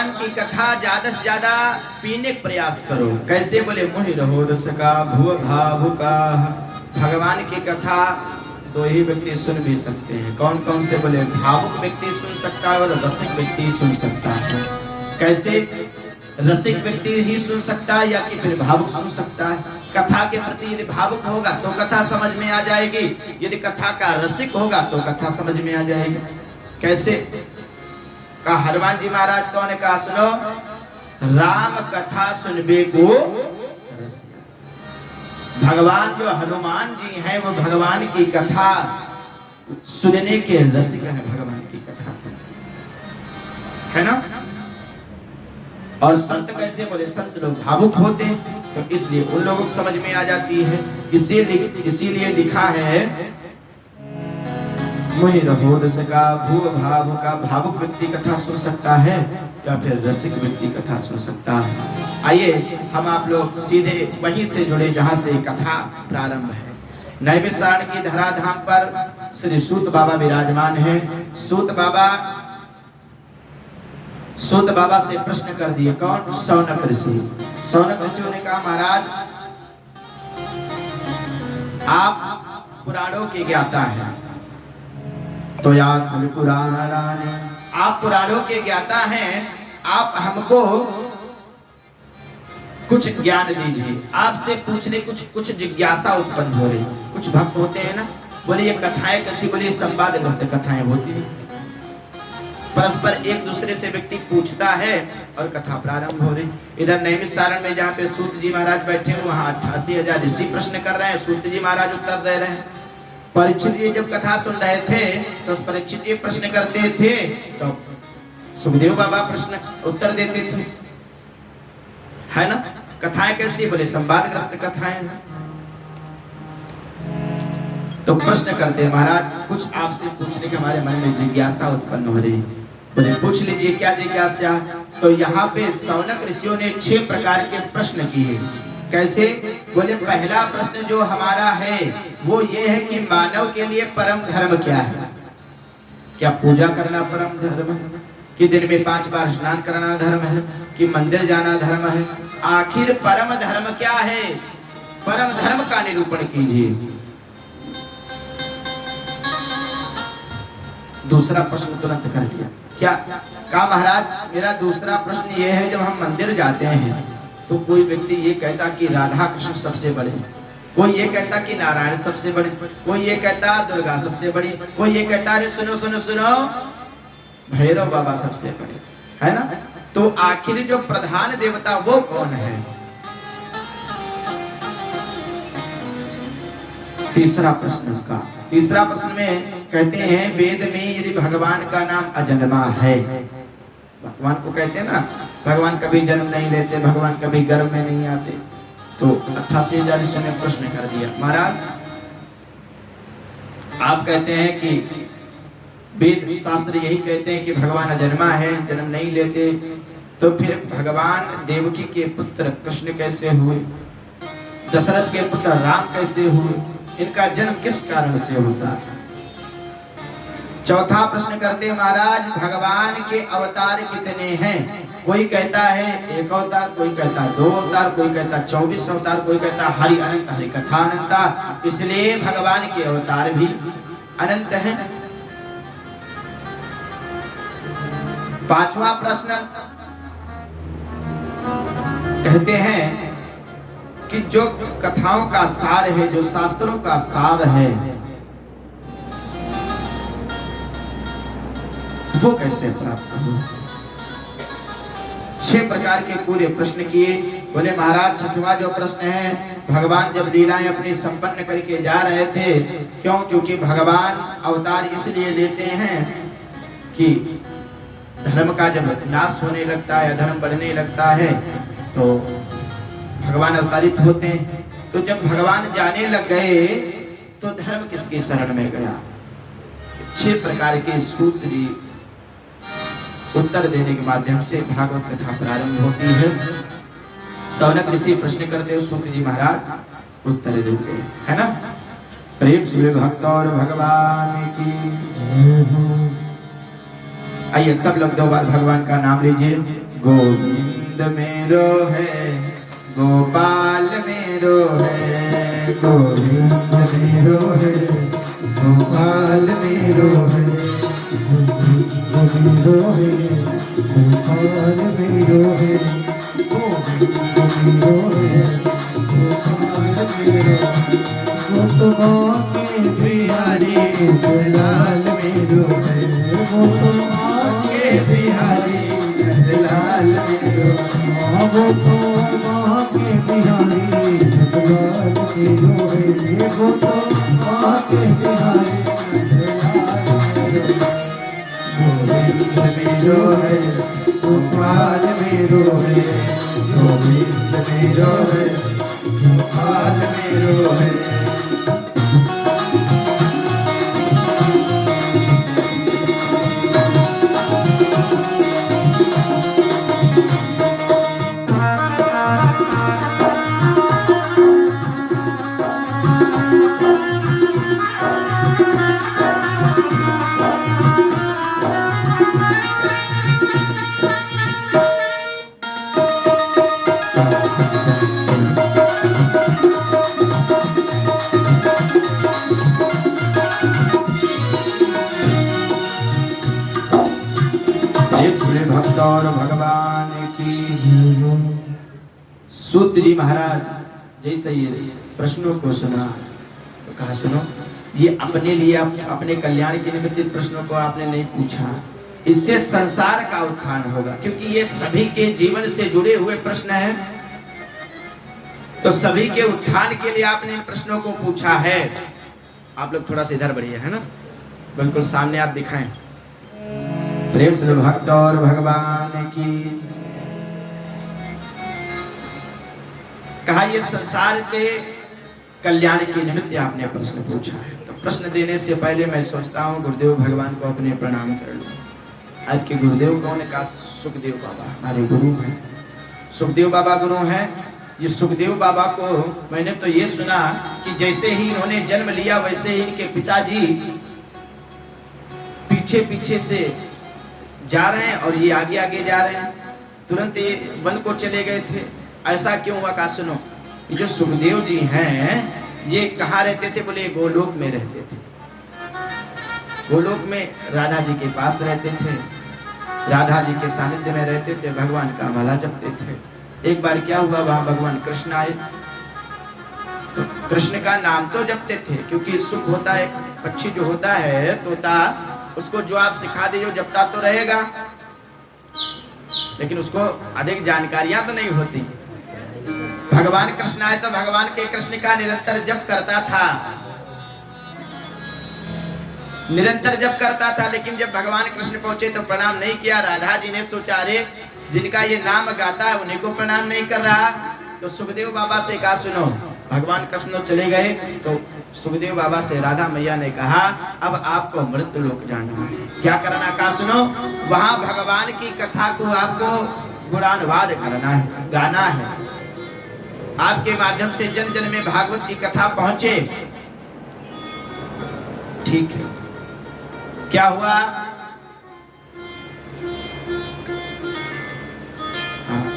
भगवान की कथा ज्यादा से ज्यादा पीने का प्रयास करो। कैसे? बोले मोहि रहो रस का भुव भावुका। भगवान की कथा दो ही व्यक्ति सुन भी सकते हैं। कौन कौन से? बोले भावुक व्यक्ति सुन सकता है और रसिक व्यक्ति सुन सकता है। कैसे? रसिक व्यक्ति ही सुन सकता है या कि फिर भावुक सुन सकता है। कथा के प्रति यदि भावुक होगा तो कथा समझ में आ जाएगी, यदि कथा का रसिक होगा तो कथा समझ में आ जाएगी। कैसे? कहा हनुमान जी महाराज कौन ने कहा? सुनो, राम कथा सुनबे को रसिक। भगवान जो हनुमान जी हैं वो भगवान की कथा सुनने के रसिक है। भगवान की कथा है ना। और संत कैसे? बोले संत लोग भावुक होते हैं तो इसलिए उन लोगों को समझ में आ जाती है। इसीलिए लिखा है मोहि रहो रस का भुव भावुका। भावुक व्यक्ति कथा सुन सकता है या फिर रसिक व्यक्ति कथा सुन सकता है। आइए हम आप लोग सीधे वहीं से जुड़े जहां से कथा प्रारंभ है। नैमिषारण्य की धराधाम पर श्री सूत बाबा विराजमान है। सूत बाबा से प्रश्न कर दिए। कौन? शौनक ऋषि। शौनक ऋषि ने कहा महाराज आप पुराणों के ज्ञाता हैं, तो यार हम पुराणानि, आप पुराणों के ज्ञाता हैं, आप हमको कुछ ज्ञान दीजिए। आपसे पूछने कुछ जिज्ञासा उत्पन्न हो रही। कुछ भक्त होते हैं ना, बोले ये कथाएं कैसी? बोले संवादग्रस्त कथाएं होती हैं। परस्पर एक दूसरे से व्यक्ति पूछता है और कथा प्रारंभ हो रही। इधर नैमिषारण्य में जहाँ पे सूत जी महाराज बैठे हैं वहाँ 88,000 ऋषि प्रश्न कर रहे हैं, सूत जी महाराज उत्तर दे रहे हैं। परीक्षित जी जब कथा सुन रहे थे तो उस परीक्षित जी प्रश्न करते थे तो सुखदेव बाबा प्रश्न उत्तर देते थे, है ना। कथाएं कैसी? बोले संवादग्रस्त कथाएं। तो प्रश्न करते महाराज कुछ आपसे पूछने के हमारे मन में जिज्ञासा उत्पन्न हो रही। बोले पूछ लीजिए, क्या जिज्ञासा? तो यहाँ पे शौनक ऋषियों ने 6 प्रकार के प्रश्न किए। कैसे? बोले पहला प्रश्न जो हमारा है वो ये है कि मानव के लिए परम धर्म क्या है? क्या पूजा करना परम धर्म है? कि दिन में 5 बार स्नान करना धर्म है? कि मंदिर जाना धर्म है? आखिर परम धर्म क्या है? परम धर्म का निरूपण कीजिए। दूसरा प्रश्न तुरंत कर दिया। क्या? कहा महाराज मेरा दूसरा प्रश्न ये है, जब हम मंदिर जाते हैं तो कोई व्यक्ति ये कहता कि राधा कृष्ण सबसे बड़े, कोई ये कहता कि नारायण सबसे बड़े, कोई ये कहता दुर्गा सबसे बड़ी, कोई ये कहता अरे सुनो सुनो सुनो भैरव बाबा सबसे बड़े, है ना। तो आखिर जो प्रधान देवता वो कौन है? तीसरा प्रश्न में कहते हैं वेद में यदि भगवान का नाम अजन्मा है, भगवान को कहते हैं ना भगवान कभी जन्म नहीं लेते, भगवान कभी गर्भ में नहीं आते, तो 88,000 ऋषि ने प्रश्न कर दिया महाराज आप कहते हैं कि वेद शास्त्र यही कहते हैं कि भगवान अजन्मा है, जन्म नहीं लेते, तो फिर भगवान देवकी के पुत्र कृष्ण कैसे हुए? दशरथ के पुत्र राम कैसे हुए? इनका जन्म किस कारण से होता है? चौथा प्रश्न करते महाराज भगवान के अवतार कितने हैं? कोई कहता है 1 अवतार, कोई कहता 2 अवतार, कोई कहता 24 अवतार, कोई कहता हरि अनंत हरि कथा अनंता, इसलिए भगवान के अवतार भी अनंत हैं। 5वां प्रश्न कहते हैं कि जो कथाओं का सार है, जो शास्त्रों का सार है, वो कैसे प्राप्त हो? 6 प्रकार के पूरे प्रश्न किए। बोले महाराज 6वां जो प्रश्न है, भगवान जब लीलाएं अपनी संपन्न करके जा रहे थे, क्यों? क्योंकि भगवान अवतार इसलिए लेते हैं कि धर्म का जब नाश होने लगता है, अधर्म बढ़ने लगता है, तो भगवान अवतारित होते हैं। तो जब भगवान जाने लग गए तो धर्म किसके शरण में गया? 6 प्रकार के सूत्र जी उत्तर देने के माध्यम से भागवत कथा प्रारंभ होती है। शौनक ऋषि प्रश्न करते हो, सूत जी महाराज उत्तर देते हैं, है ना। प्रेम से भक्त और भगवान की। आइए सब लोग 2 बार भगवान का नाम लीजिए। गोविंद मेरो है, गोपाल मेरो है, गोविंद मेरो है, गोपाल मेरो है, गोविंद मेरो है, गोपाल मेरो है, गोविंद मेरो है, गोपाल मेरो है, गोपा के बिहारी लाल मेरो है, गोपा के बिहारी लाल मेरो है, गोपा के बिहारी लाल मेरो है, गोपा के बिहारी लाल मेरो है, गोविंद मेरो है, गोपाल मेरो है, गोविंद मेरो है, गोपाल मेरो है। भक्त और भगवान की। सूत जी महाराज जैसे ये प्रश्नों को सुना तो कहा सुनो, ये अपने लिए अपने कल्याण के निमित्त प्रश्नों को आपने नहीं पूछा, इससे संसार का उत्थान होगा, क्योंकि ये सभी के जीवन से जुड़े हुए प्रश्न हैं। तो सभी के उत्थान के लिए आपने इन प्रश्नों को पूछा है। आप लोग थोड़ा सा इधर बढ़िए, है ना, बिल्कुल सामने आप दिखाएं। प्रेम से भक्त और भगवान की। कहा ये संसार के कल्याण के निमित्त आपने प्रश्न पूछा है। तो प्रश्न देने से पहले मैं सोचता हूँ गुरुदेव भगवान को अपने प्रणाम कर लूं। आज के गुरुदेव कौन है? कहा सुखदेव बाबा हमारे गुरु हैं। सुखदेव बाबा गुरु हैं। ये सुखदेव बाबा को मैंने तो ये सुना कि जैसे ही इन्होंने जन्म लिया वैसे ही इनके पिताजी पीछे पीछे से जा रहे हैं और ये आगे आगे जा रहे हैं। तुरंत ये वन को चले गए थे। ऐसा क्यों हुआ? का सुनो, जो सुखदेव जी हैं ये कहाँ रहते थे? बोले गोलोक में रहते थे। गोलोक में राधा जी के पास रहते थे, राधा जी के सानिध्य में रहते थे, भगवान का माला जपते थे। एक बार क्या हुआ, वहां भगवान कृष्ण आए तो कृष्ण का नाम तो जपते थे, क्योंकि सुख होता है, पक्षी जो होता है तोता, उसको जो आप सिखा दे जपता तो रहेगा, लेकिन उसको अधिक जानकारियां तो नहीं होती। भगवान कृष्ण आए तो भगवान के कृष्ण का निरंतर जप करता था, निरंतर जप करता था। लेकिन जब भगवान कृष्ण पहुंचे तो प्रणाम नहीं किया। राधा जी ने सोचा अरे जिनका ये नाम गाता है उन्हीं को प्रणाम नहीं कर रहा। तो सुखदेव बाबा से कहा सुनो, भगवान कृष्ण चले गए तो सुखदेव बाबा से राधा मैया ने कहा अब आपको मृत्यु लोक जाना है। क्या करना? कहा सुनो, वहां भगवान की कथा को आपको गुणानुवाद करना है, गाना है। आपके माध्यम से जन जन में भागवत की कथा पहुंचे। ठीक है, क्या हुआ?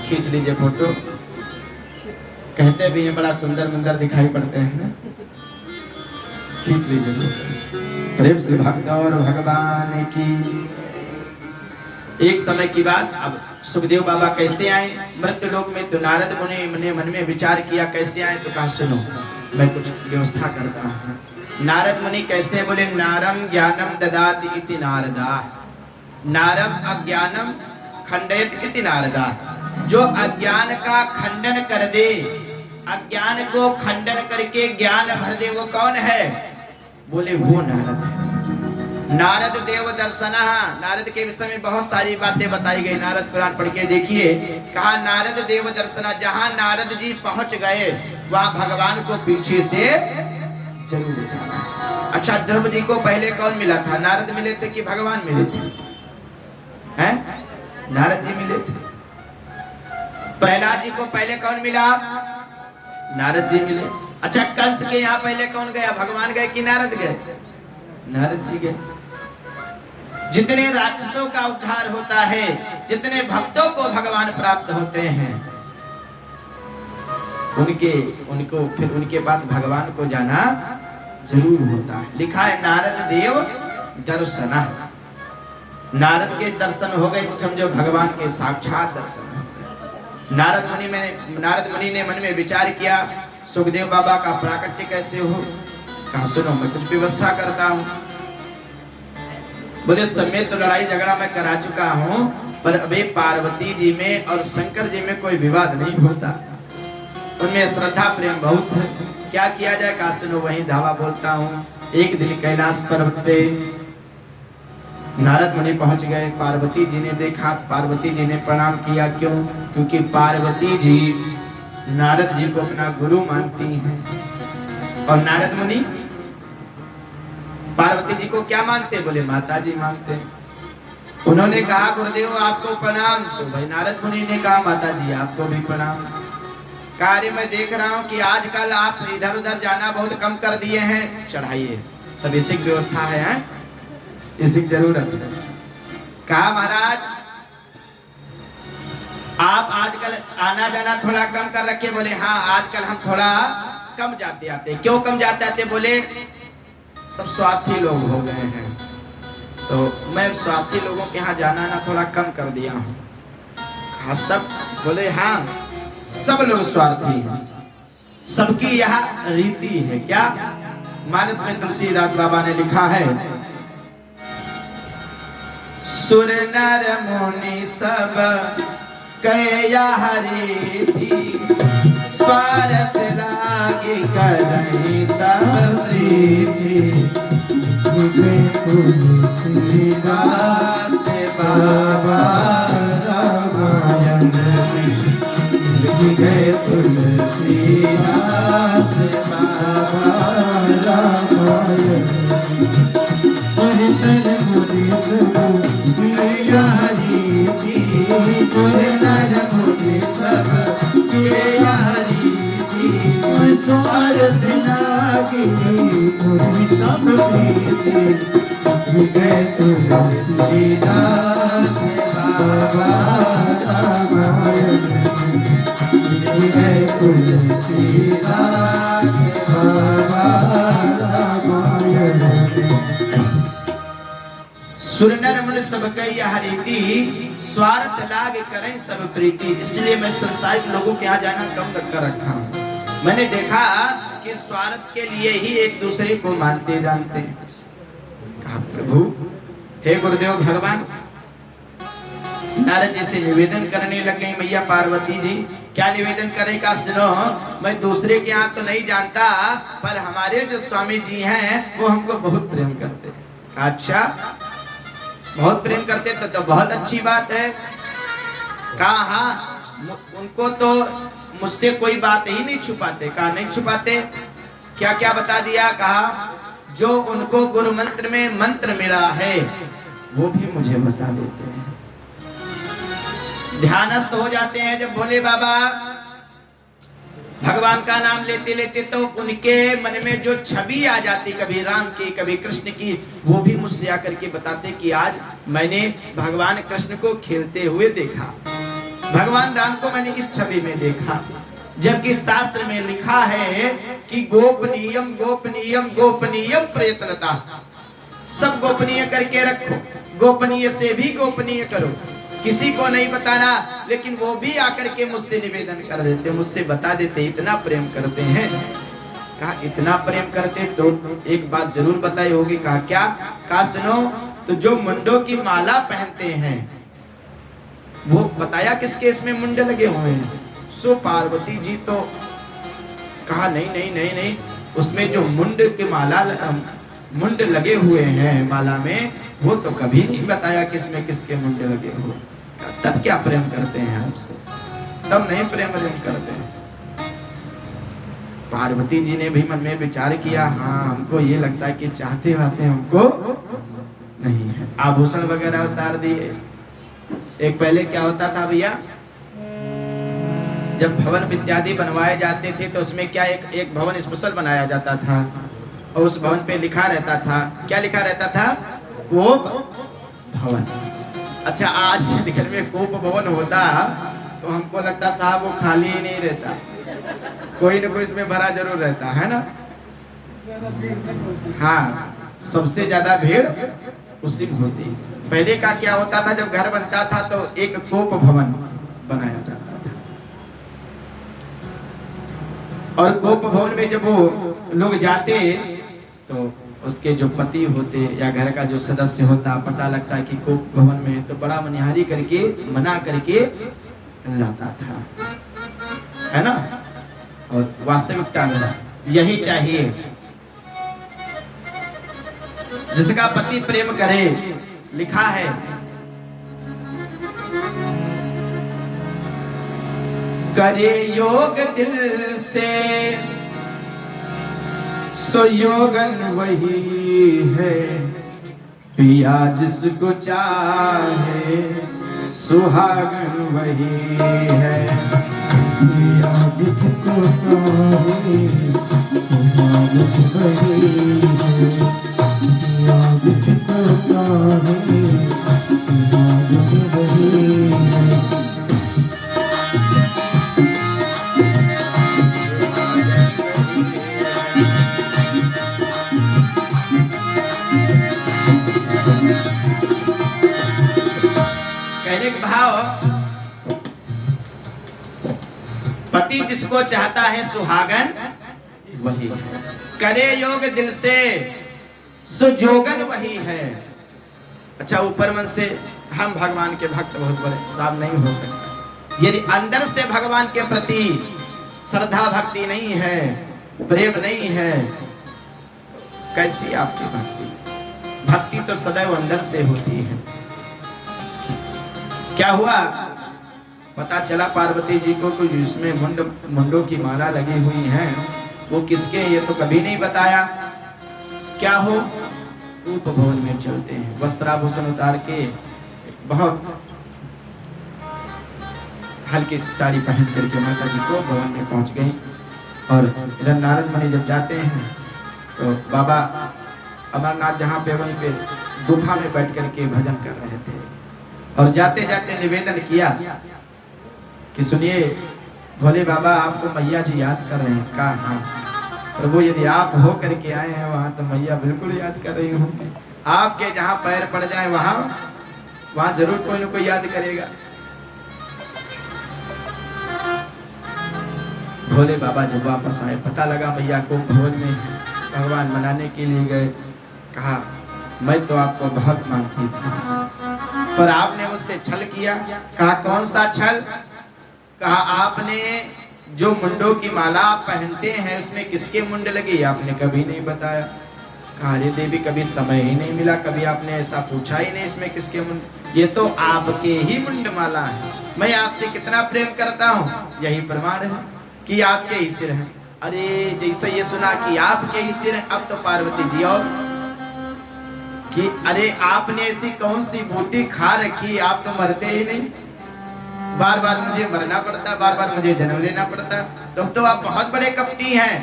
खींच लीजिए फोटो। कहते भी हैं बड़ा सुंदर मंदिर दिखाई पड़ते हैं ना, खींच लीजिए। प्रेम से भक्त और भगवान की। एक समय की बात, अब सुखदेव बाबा कैसे आए मृत्यु लोक में? तो नारद मुनि ने मन में विचार किया कैसे आए, तो कहा सुनो मैं कुछ व्यवस्था करता हूँ। नारद मुनि कैसे? बोले नारम ज्ञानम ददाति इति नारदा, नारम अज्ञानम खंडयति इति नारदा। जो अज्ञान का खंडन कर दे, अज्ञान को खंडन करके ज्ञान भर दे, वो कौन है? बोले वो नारद है। नारद देव दर्शना, नारद के विषय में बहुत सारी बातें बताई गई। नारद पुराण पढ़ के देखिए। कहा नारद देव दर्शना, जहां नारद जी पहुंच गए वहां भगवान को पीछे से जरूर जाना। अच्छा, ध्रुव जी को पहले कौन मिला था? नारद मिले थे कि भगवान मिले थे? हैं? नारद जी मिले थे। प्रहलाद जी को पहले कौन मिला? नारद जी मिले। अच्छा, कंस के यहाँ पहले कौन गया? भगवान गए कि नारद गए? नारद जी गए। जितने राक्षसों का उद्धार होता है, जितने भक्तों को भगवान प्राप्त होते हैं, उनको फिर उनके पास भगवान को जाना जरूर होता है। लिखा है नारद देव दर्शना, नारद के दर्शन हो गए तो समझो भगवान के साक्षात दर्शन हो गए। नारद मुनि ने मन में विचार किया, सुखदेव बाबा का प्राकट्य कैसे हो? कहा सुनो मैं कुछ व्यवस्था करता हूँ। बोले समय तो लड़ाई झगड़ा मैं करा चुका हूँ, पर अभी पार्वती जी में और शंकर जी में कोई विवाद नहीं होता, उनमें श्रद्धा प्रेम बहुत है। क्या किया जाए? कहा सुनो वही धावा बोलता हूँ। एक दिन कैलाश पर्वत पे नारद मुनि पहुंच गए। पार्वती जी ने देखा, पार्वती जी ने प्रणाम किया। क्यों? क्योंकि पार्वती जी नारद जी को अपना गुरु मानती हैं। और नारद मुनि पार्वती जी को क्या मानते? बोले माता जी मानते। उन्होंने कहा गुरुदेव आपको प्रणाम, तो भाई नारद मुनि ने कहा माता जी आपको भी प्रणाम। कार्य में देख रहा हूं कि आजकल आप इधर उधर जाना बहुत कम कर दिए हैं, चढ़ाइए, सब इसी की व्यवस्था है, इसी की जरूरत है। कहा महाराज आप आजकल आना जाना थोड़ा कम कर रखे। बोले हाँ आजकल हम थोड़ा कम जाते आते। क्यों कम जाते आते? बोले सब स्वार्थी लोग हो गए हैं, तो मैं स्वार्थी लोगों के यहाँ जाना ना थोड़ा कम कर दिया हूँ। हाँ सब? बोले हाँ सब लोग स्वार्थी हैं, सबकी यह रीति है। क्या? मानस में तुलसीदास बाबा ने लिखा है, सुर नर मुनि सब कया हरि, स्वार्थ लागे करहि सब प्रीति। तुलसीदास बाबा रामायण गए, तुलसीदास बाबा रामायण। सुर नर मुनि सब कई हरिति, स्वार्थ लाग करें सब प्रीति। इसलिए मैं संसारिक लोगों के यहाँ जाना कम कर रखा हूँ। मैंने देखा कि स्वार्थ के लिए ही एक दूसरे को मानते जानते हैं। कहा प्रभु हे गुरुदेव भगवान, नारद जी से निवेदन करने लगे। मैया पार्वती जी क्या निवेदन करेगा? सुनो मैं दूसरे के यहाँ तो नहीं जानता, पर हमारे जो स्वामी जी हैं वो हमको बहुत प्रेम करते हैं। अच्छा बहुत प्रेम करते तो बहुत अच्छी बात है। कहा हाँ उनको तो मुझसे कोई बात ही नहीं छुपाते। कहा नहीं छुपाते। क्या क्या बता दिया? कहा जो उनको गुरु मंत्र में मंत्र मिला है वो भी मुझे बता देते हैं। ध्यानस्थ हो जाते हैं जब भोले बाबा भगवान का नाम लेते लेते, तो उनके मन में जो छवि आ जाती, कभी राम की कभी कृष्ण की, वो भी मुझसे आकर के बताते कि आज मैंने भगवान कृष्ण को खेलते हुए देखा, भगवान राम को मैंने इस छवि में देखा। जबकि शास्त्र में लिखा है कि गोपनीयम गोपनीयम गोपनीयम प्रयत्नता, सब गोपनीय करके रखो, गोपनीय से भी गोपनीय करो, किसी को नहीं बताना। लेकिन वो भी आकर के मुझसे निवेदन कर देते, मुझसे बता देते, इतना प्रेम करते हैं। कहा इतना प्रेम करते तो एक बात जरूर बताई होगी। कहा क्या? कहा सुनो, तो जो मुंडों की माला पहनते हैं वो बताया किसके इसमें मुंड लगे हुए हैं? सो पार्वती जी। तो कहा नहीं नहीं नहीं नहीं, उसमें जो मुंड के माला मुंड लगे हुए हैं माला में, वो तो कभी नहीं बताया किसमें किसके मुंड लगे हुए। तब क्या प्रेम करते हैं आपसे? तब नहीं प्रेम करते हैं। पार्वती जी ने भी मन में विचार किया, हाँ हमको ये लगता है कि चाहते वाते हमको नहीं है। आभूषण वगैरह उतार दिए। एक पहले क्या होता था भैया, जब भवन इत्यादि बनवाए जाते थे तो उसमें क्या एक भवन स्पेशल बनाया जाता था, और उस भवन पे लिखा रहता था, क्या लिखा रहता था? कोप भवन। अच्छा, आज घर में कोप भवन होता तो हमको लगता साहब वो खाली ही नहीं रहता, कोई ना कोई इसमें भरा जरूर रहता है ना। हाँ, सबसे ज्यादा भीड़ उसी में होती। पहले का क्या होता था, जब घर बनता था तो एक कोप भवन बनाया जाता था, और कोप भवन में जब वो लोग जाते तो उसके जो पति होते या घर का जो सदस्य होता, पता लगता कि कोप भवन में, तो बड़ा मनिहारी करके मना करके लाता था, है ना। और वास्तविकता में यही चाहिए, जिसका पति प्रेम करे। लिखा है, करे योग दिल से सो योगन वही है, पिया जिसको चाहे सुहागन वही है, पिया जिसको चाहे सुहागन वही है, पिया जिसको चाहे सुहागन वही है। पति जिसको चाहता है सुहागन वही है, करे योग दिल से सुजोगन वही है। अच्छा, ऊपर मन से हम भगवान के भक्त बहुत बड़े साहब नहीं हो सकते, यदि अंदर से भगवान के प्रति श्रद्धा भक्ति नहीं है, प्रेम नहीं है, कैसी आपकी भक्ति? भक्ति तो सदैव अंदर से होती है। क्या हुआ, पता चला पार्वती जी को कुछ इसमें मुंडों की माला लगी हुई है, वो किसके, ये तो कभी नहीं बताया। क्या हो, रूप भवन में चलते हैं, वस्त्राभूषण उतार के बहुत हल्की सी साड़ी पहन करके माता जी को भवन में पहुंच गई। और इधर नारद मुनि जब जाते हैं तो बाबा अमरनाथ जहाँ पे, वहीं पे गुफा में बैठ करके भजन कर रहे थे, और जाते जाते निवेदन किया कि सुनिए भोले बाबा, आपको मैया जी याद कर रहे हैं। कहा हाँ प्रभु, यदि आप हो करके आए हैं वहां तो मैया बिल्कुल याद कर रही होंगी। आपके जहां पैर पड़ जाए वहां जरूर कोई ना कोई याद करेगा। भोले बाबा जब वापस आए, पता लगा मैया को भवन में भगवान मनाने के लिए गए। कहा मैं तो आपको बहुत मानती थी, पर आपने मुझसे छल किया। कहा कौन सा छल? कहा आपने जो मुंडों की माला आप पहनते हैं उसमें किसके मुंड लगे, आपने कभी नहीं बताया। कहा अरे देवी, कभी समय ही नहीं मिला, कभी आपने ऐसा पूछा ही नहीं इसमें किसके मुंड, ये तो आपके ही मुंड माला है। मैं आपसे कितना प्रेम करता हूँ, यही प्रमाण है कि आपके ही सिर है। अरे जैसे ये सुना कि आपके ही सिर है, अब तो पार्वती जी और कि अरे आपने ऐसी कौन सी बूटी खा रखी, आप तो मरते ही नहीं, बार बार मुझे मरना पड़ता, बार बार मुझे जन्म लेना पड़ता, तुम तो आप बहुत बड़े कपटी हैं।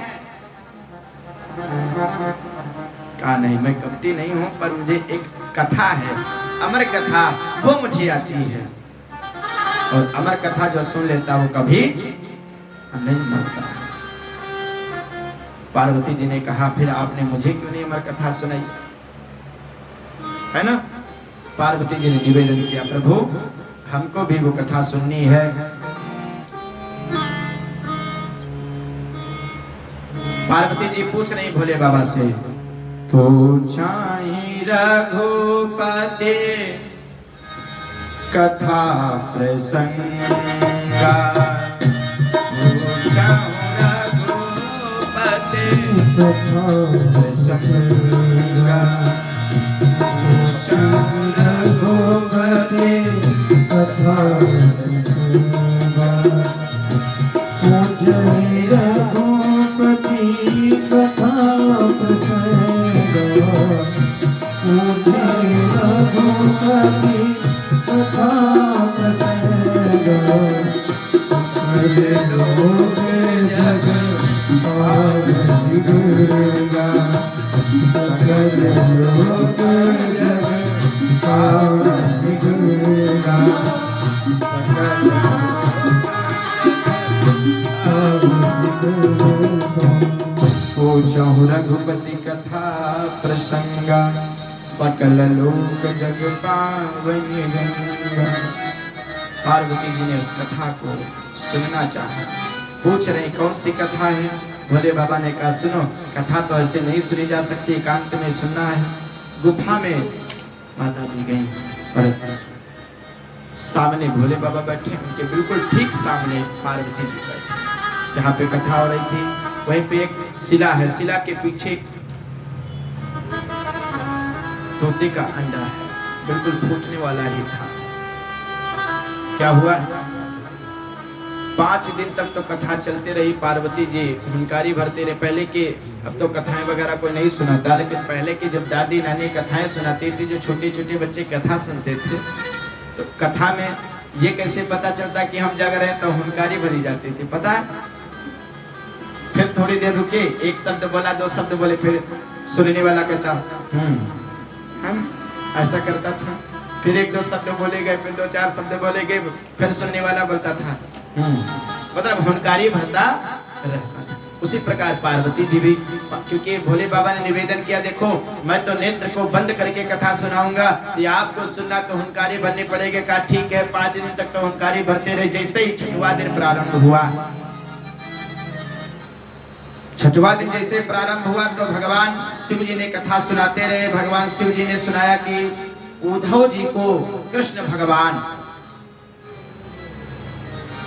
कहा नहीं, मैं कपटी नहीं हूं, पर मुझे एक कथा है, अमर कथा, वो मुझे आती है, और अमर कथा जो सुन लेता वो कभी नहीं मरता। पार्वती जी ने कहा फिर आपने मुझे क्यों नहीं अमर कथा सुनाई, है ना। पार्वती जी ने निवेदन किया, प्रभु हमको भी वो कथा सुननी है। पार्वती जी पूछ रही भोले बाबा से, तो चाही रघुपति कथा प्रसंगा, रघुपति कथा प्रसंगा, रघुपति कथा प्रसंगा, रघुपति कथा प्रसंगा, रघुपति कथा प्रसंगा, लोग जग दुर्गा, सकल लोग जग पूछहु रघुपति कथा प्रसंगा सकल लोक जग पावनि रंगा। पार्वती जी ने उस कथा को सुनना चाहा। पूछ रहे कौन सी कथा है? भोले बाबा ने कहा सुनो, कथा तो ऐसे नहीं सुनी जा सकती, एकांत में सुनना है। गुफा में माता जी गई, पर सामने भोले बाबा बैठे, उनके बिल्कुल ठीक सामने पार्वती जी बैठे। जहाँ पे कथा हो रही थी वहीं पे एक शिला है, शिला के पीछे तोते का अंडा है, बिल्कुल फूटने वाला ही था। क्या हुआ? 5 दिन तक तो कथा चलते रही। पार्वती जी हुंकारी भरते रहे। पहले के, अब तो कथाएं वगैरह कोई नहीं सुनाता, लेकिन पहले की जब दादी नानी कथाएं सुनाती थी, जो छोटे छोटे बच्चे कथा सुनते थे, तो कथा में ये कैसे पता चलता कि हम जग रहे हैं, तो हुंकारी भरी जाती थी, पता है? फिर थोड़ी देर रुके, एक शब्द बोला, 2 शब्द बोले, फिर सुनने वाला कहता हम ऐसा करता था। फिर 1-2 शब्द बोले गए, फिर 2-4 शब्द बोले गए, फिर सुनने वाला बोलता था मतलब हुंकारी भरता रहता था। उसी प्रकार पार्वती जी भी, क्योंकि भोले बाबा ने निवेदन किया, देखो मैं तो नेत्र को बंद करके कथा सुनाऊंगा, ये आपको सुनना तो हुंकारी भरनी पड़ेगी। कहा ठीक है। 5 दिन तक तो हुंकारी भरते रहे। जैसे ही 6वां दिन प्रारंभ हुआ, 6वां दिन जैसे प्रारंभ हुआ, तो भगवान शिव जी ने कथा सुनाते रहे। भगवान शिव जी ने सुनाया कि उद्धव जी को कृष्ण भगवान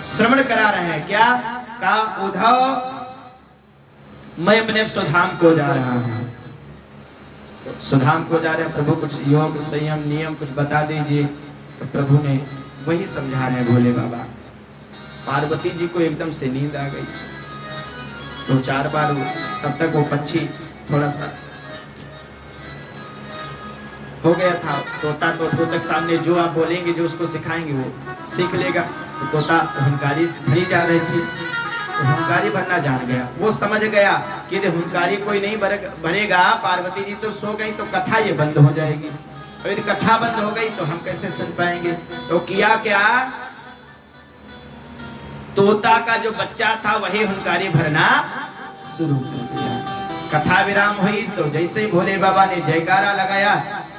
श्रवण करा रहे हैं। क्या कहा? उद्धव मैं अपने सुधाम को जा रहा हूं। तो सुधाम को जा रहे हैं, प्रभु कुछ योग संयम नियम कुछ बता दीजिए। तो प्रभु ने वही समझा रहे हैं भोले बाबा। पार्वती जी को एकदम से नींद आ गई, तो 4 बार तब तक वो पक्षी थोड़ा सा हो गया था। तोता तो तोता सामने जो आप बोलेंगे, जो उसको सिखाएंगे वो सीख लेगा। तो तोता हुंकारी भरी जा रही थी, तो हुंकारी भरना जान गया। वो समझ गया कि यदि हुंकारी कोई नहीं भरेगा, पार्वती जी तो सो गई, तो कथा ये बंद हो जाएगी, और यदि कथा बंद हो गई तो हम कैसे सुन पाएंगे। तो किया क्या? तोता का जो बच्चा था वही हुंकारी भरना शुरू कर दिया। कथा विराम हुई, तो जैसे ही भोले बाबा ने जयकारा लगाया,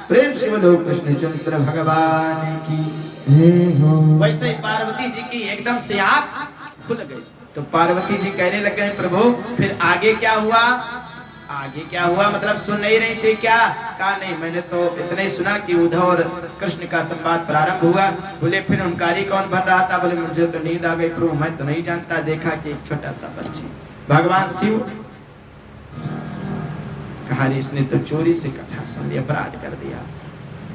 प्रेम से बोलो कृष्णचंद्र भगवान की, वैसे ही पार्वती जी की एकदम से आंख खुल गई। तो पार्वती जी कहने लग गए, प्रभु फिर आगे क्या हुआ? आगे क्या हुआ मतलब सुन नहीं रही थी क्या? कहा नहीं, मैंने तो इतना ही सुना कि उद्धव और कृष्ण का संवाद प्रारंभ हुआ। बोले फिर हुंकारी कौन भर रहा था? बोले मुझे तो नींद आ गई प्रभु, मैं तो नहीं जानता। देखा कि एक छोटा सा पक्षी, भगवान शिव। कहा इसने तो चोरी से कथा सुन ली, अपराध कर दिया।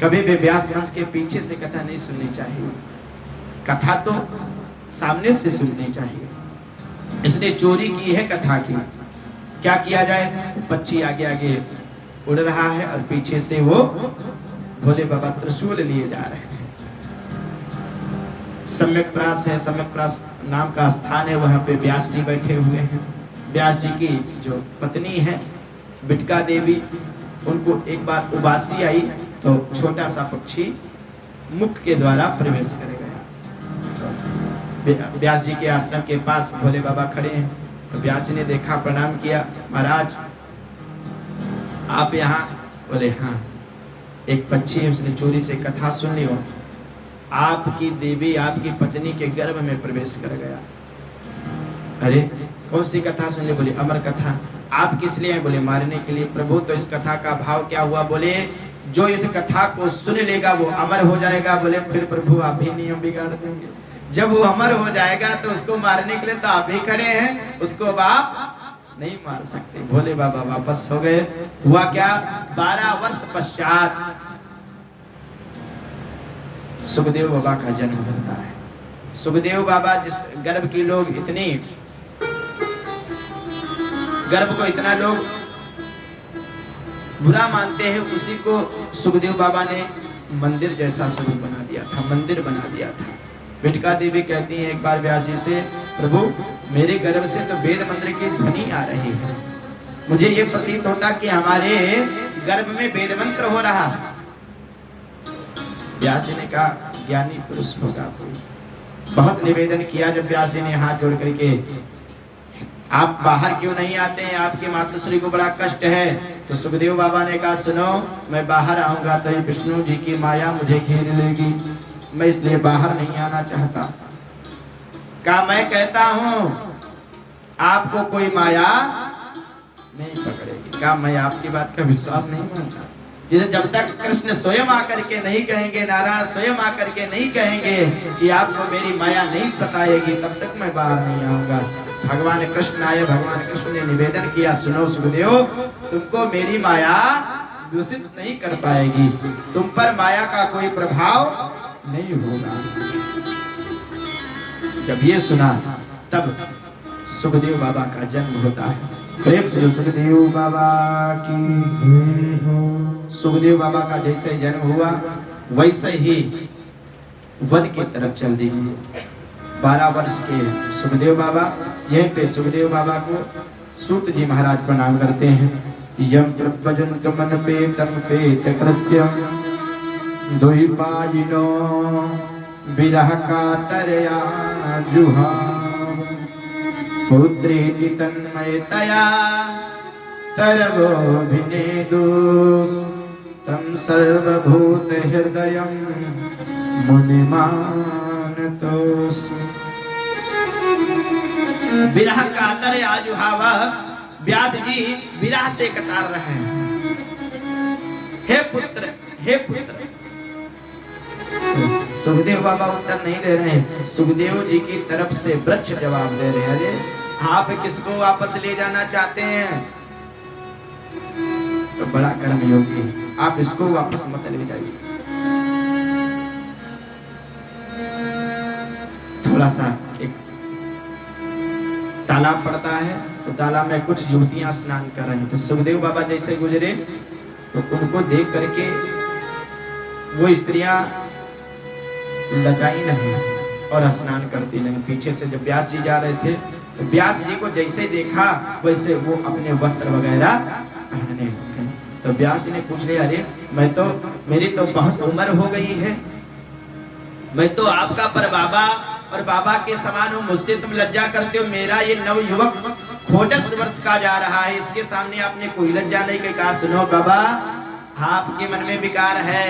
कभी भी व्यास मंच के पीछे से कथा नहीं सुननी चाहिए, कथा तो सामने से सुननी चाहिए। इसने चोरी की है कथा की। क्या किया जाए? पक्षी आगे आगे उड़ रहा है और पीछे से वो भोले बाबा त्रिशूल लिए जा रहे हैं। सम्यक प्रास है, सम्यक प्रास नाम का स्थान है, वहां पे व्यास जी बैठे हुए हैं। व्यास जी की जो पत्नी है बिटका देवी, उनको एक बार उबासी आई, तो छोटा सा पक्षी मुख के द्वारा प्रवेश कर गया। व्यास जी के आश्रम के पास भोले बाबा खड़े हैं। तो व्यास जी ने देखा, प्रणाम किया, महाराज आप यहाँ? बोले हाँ, एक पक्षी है, उसने चोरी से कथा सुन ली और आपकी देवी, आपकी पत्नी के गर्भ में प्रवेश कर गया। अरे कौन सी कथा सुन ली? बोले अमर कथा। आप किस लिए? बोले मारने के लिए। प्रभु तो इस कथा का भाव क्या हुआ? बोले जो इस कथा को सुन लेगा वो अमर हो जाएगा। बोले फिर प्रभु आप ही नियम बिगाड़ देंगे। जब वो अमर हो जाएगा तो उसको मारने के लिए तो आप ही खड़े हैं, उसको आप नहीं मार सकते। भोले बाबा वापस हो गए। हुआ क्या? 12 वर्ष पश्चात सुखदेव बाबा का जन्म होता है। सुखदेव बाबा जिस गर्भ की लोग इतनी, गर्भ को इतना लोग बुरा मानते हैं, उसी को सुखदेव बाबा ने मंदिर जैसा स्वरूप बना दिया था, मंदिर बना दिया था। बिटका देवी कहती है एक बार व्यास जी से, प्रभु मेरे गर्भ से तो वेद मंत्र की ध्वनि आ रही है, मुझे ये प्रतीत होता कि हमारे गर्भ में वेद मंत्र हो रहा है। व्यास जी ने कहा ज्ञानी पुरुष होगा कोई। बहुत निवेदन किया जब व्यास जी ने हाथ जोड़ करके, आप बाहर क्यों नहीं आते हैं, आपकी मातुश्री को बड़ा कष्ट है। तो सुखदेव बाबा ने कहा सुनो, मैं बाहर आऊंगा तो विष्णु जी की माया मुझे घेर लेगी, मैं इसलिए बाहर नहीं आना चाहता। कहा मैं कहता हूं आपको कोई माया नहीं पकड़ेगी। कहा मैं आपकी बात का विश्वास नहीं करूंगा। जैसे जब तक कृष्ण स्वयं आकर के नहीं कहेंगे, नारायण स्वयं आकर के नहीं कहेंगे कि आपको मेरी माया नहीं सताएगी, तब तक मैं बाहर नहीं आऊंगा। भगवान कृष्ण आए, भगवान कृष्ण ने निवेदन किया सुनो सुखदेव, तुमको मेरी माया दूषित नहीं कर पाएगी, तुम पर माया का कोई प्रभाव नहीं होगा। जब ये सुना तब सुखदेव बाबा का जन्म होता है। प्रेम से सुखदेव बाबा की। सुखदेव बाबा का जैसे जन्म हुआ वैसे ही वन की तरफ चल दीजिए। 12 वर्ष के सुखदेव बाबा, यहीं पे सुखदेव बाबा को सूत जी महाराज प्रणाम करते हैं। यम प्रभजन गमन पे तम पे कृत्यम द्वैपायिनो विरह का तरया जुहा पुत्रेति तन्मयतया तरवोभिनेदु तम सर्वभूत हृदयं मुनिमानतोस्मि। विरह का तरया जुहावा, व्यास जी विरह से कतार रहे हैं। हे पुत्र, हे पुत्र। सुखदेव बाबा उत्तर नहीं दे रहे हैं, सुखदेव जी की तरफ से वृक्ष जवाब दे रहे हैं। अरे आप किसको वापस ले जाना चाहते हैं? तो बड़ा कर्मयोगी, आप इसको वापस मत ले जाइए। थोड़ा सा एक तालाब पड़ता है, तो तालाब में कुछ युवतियां स्नान कर रही हैं। तो सुखदेव बाबा जैसे गुजरे तो उनको देख करके वो स्त्रियां लजाई नहीं और स्नान करती नहीं। पीछे से जब व्यास जी जा रहे थे तो व्यास जी को जैसे देखा वैसे वो अपने वस्त्र वगैरह पहनने लगे। तो व्यास जी ने पूछ लिया, अरे मेरी तो बहुत उम्र हो गई है, मैं तो आपका पर बाबा और बाबा के समान हूँ, मुझसे तुम लज्जा करते हो। मेरा ये नव युवक 25 वर्ष का जा रहा है, इसके सामने आपने कोई लज्जा नहीं कहा। सुनो बाबा, आपके मन में विकार है,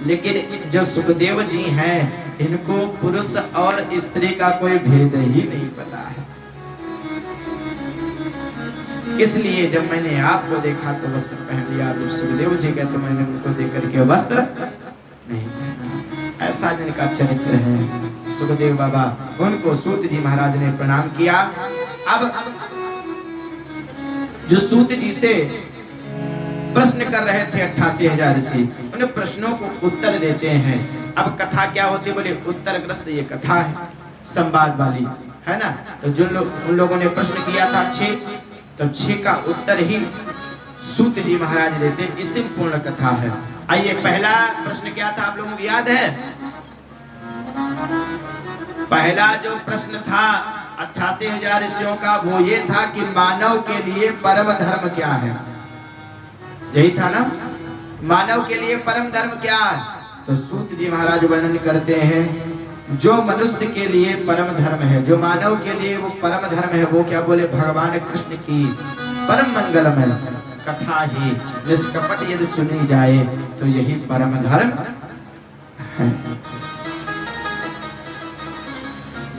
लेकिन जो सुखदेव जी हैं इनको पुरुष और स्त्री का कोई भेद ही नहीं पता है। इसलिए जब मैंने आपको देखा तो वस्त्र पहन लिया, तो सुखदेव जी कहते मैंने उनको देख करके वस्त्र नहीं पहना। ऐसा जिनका चरित्र है सुखदेव बाबा, उनको सूत जी महाराज ने प्रणाम किया। अब जो सूत जी से प्रश्न कर रहे थे 88,000 ऋषि, उन प्रश्नों को उत्तर देते हैं। अब कथा क्या होती है, बोले उत्तरग्रस्त ये कथा है, संवाद वाली है ना। तो उन लोगों ने प्रश्न किया था 6, तो 6 का उत्तर ही सूत जी महाराज देते, इसी पूर्ण कथा है। आइए, पहला प्रश्न क्या था आप लोगों को याद है? पहला जो प्रश्न था 88,000 ऋषियों का वो ये था कि मानव के लिए परम धर्म क्या है। यही था ना, मानव के लिए परम धर्म क्या है? तो सूत जी महाराज वर्णन करते हैं जो मनुष्य के लिए परम धर्म है, जो मानव के लिए वो परम धर्म है, वो क्या बोले, भगवान कृष्ण की परम मंगलमय कथा ही निष्कपट यदि सुनी जाए तो यही परम धर्म है।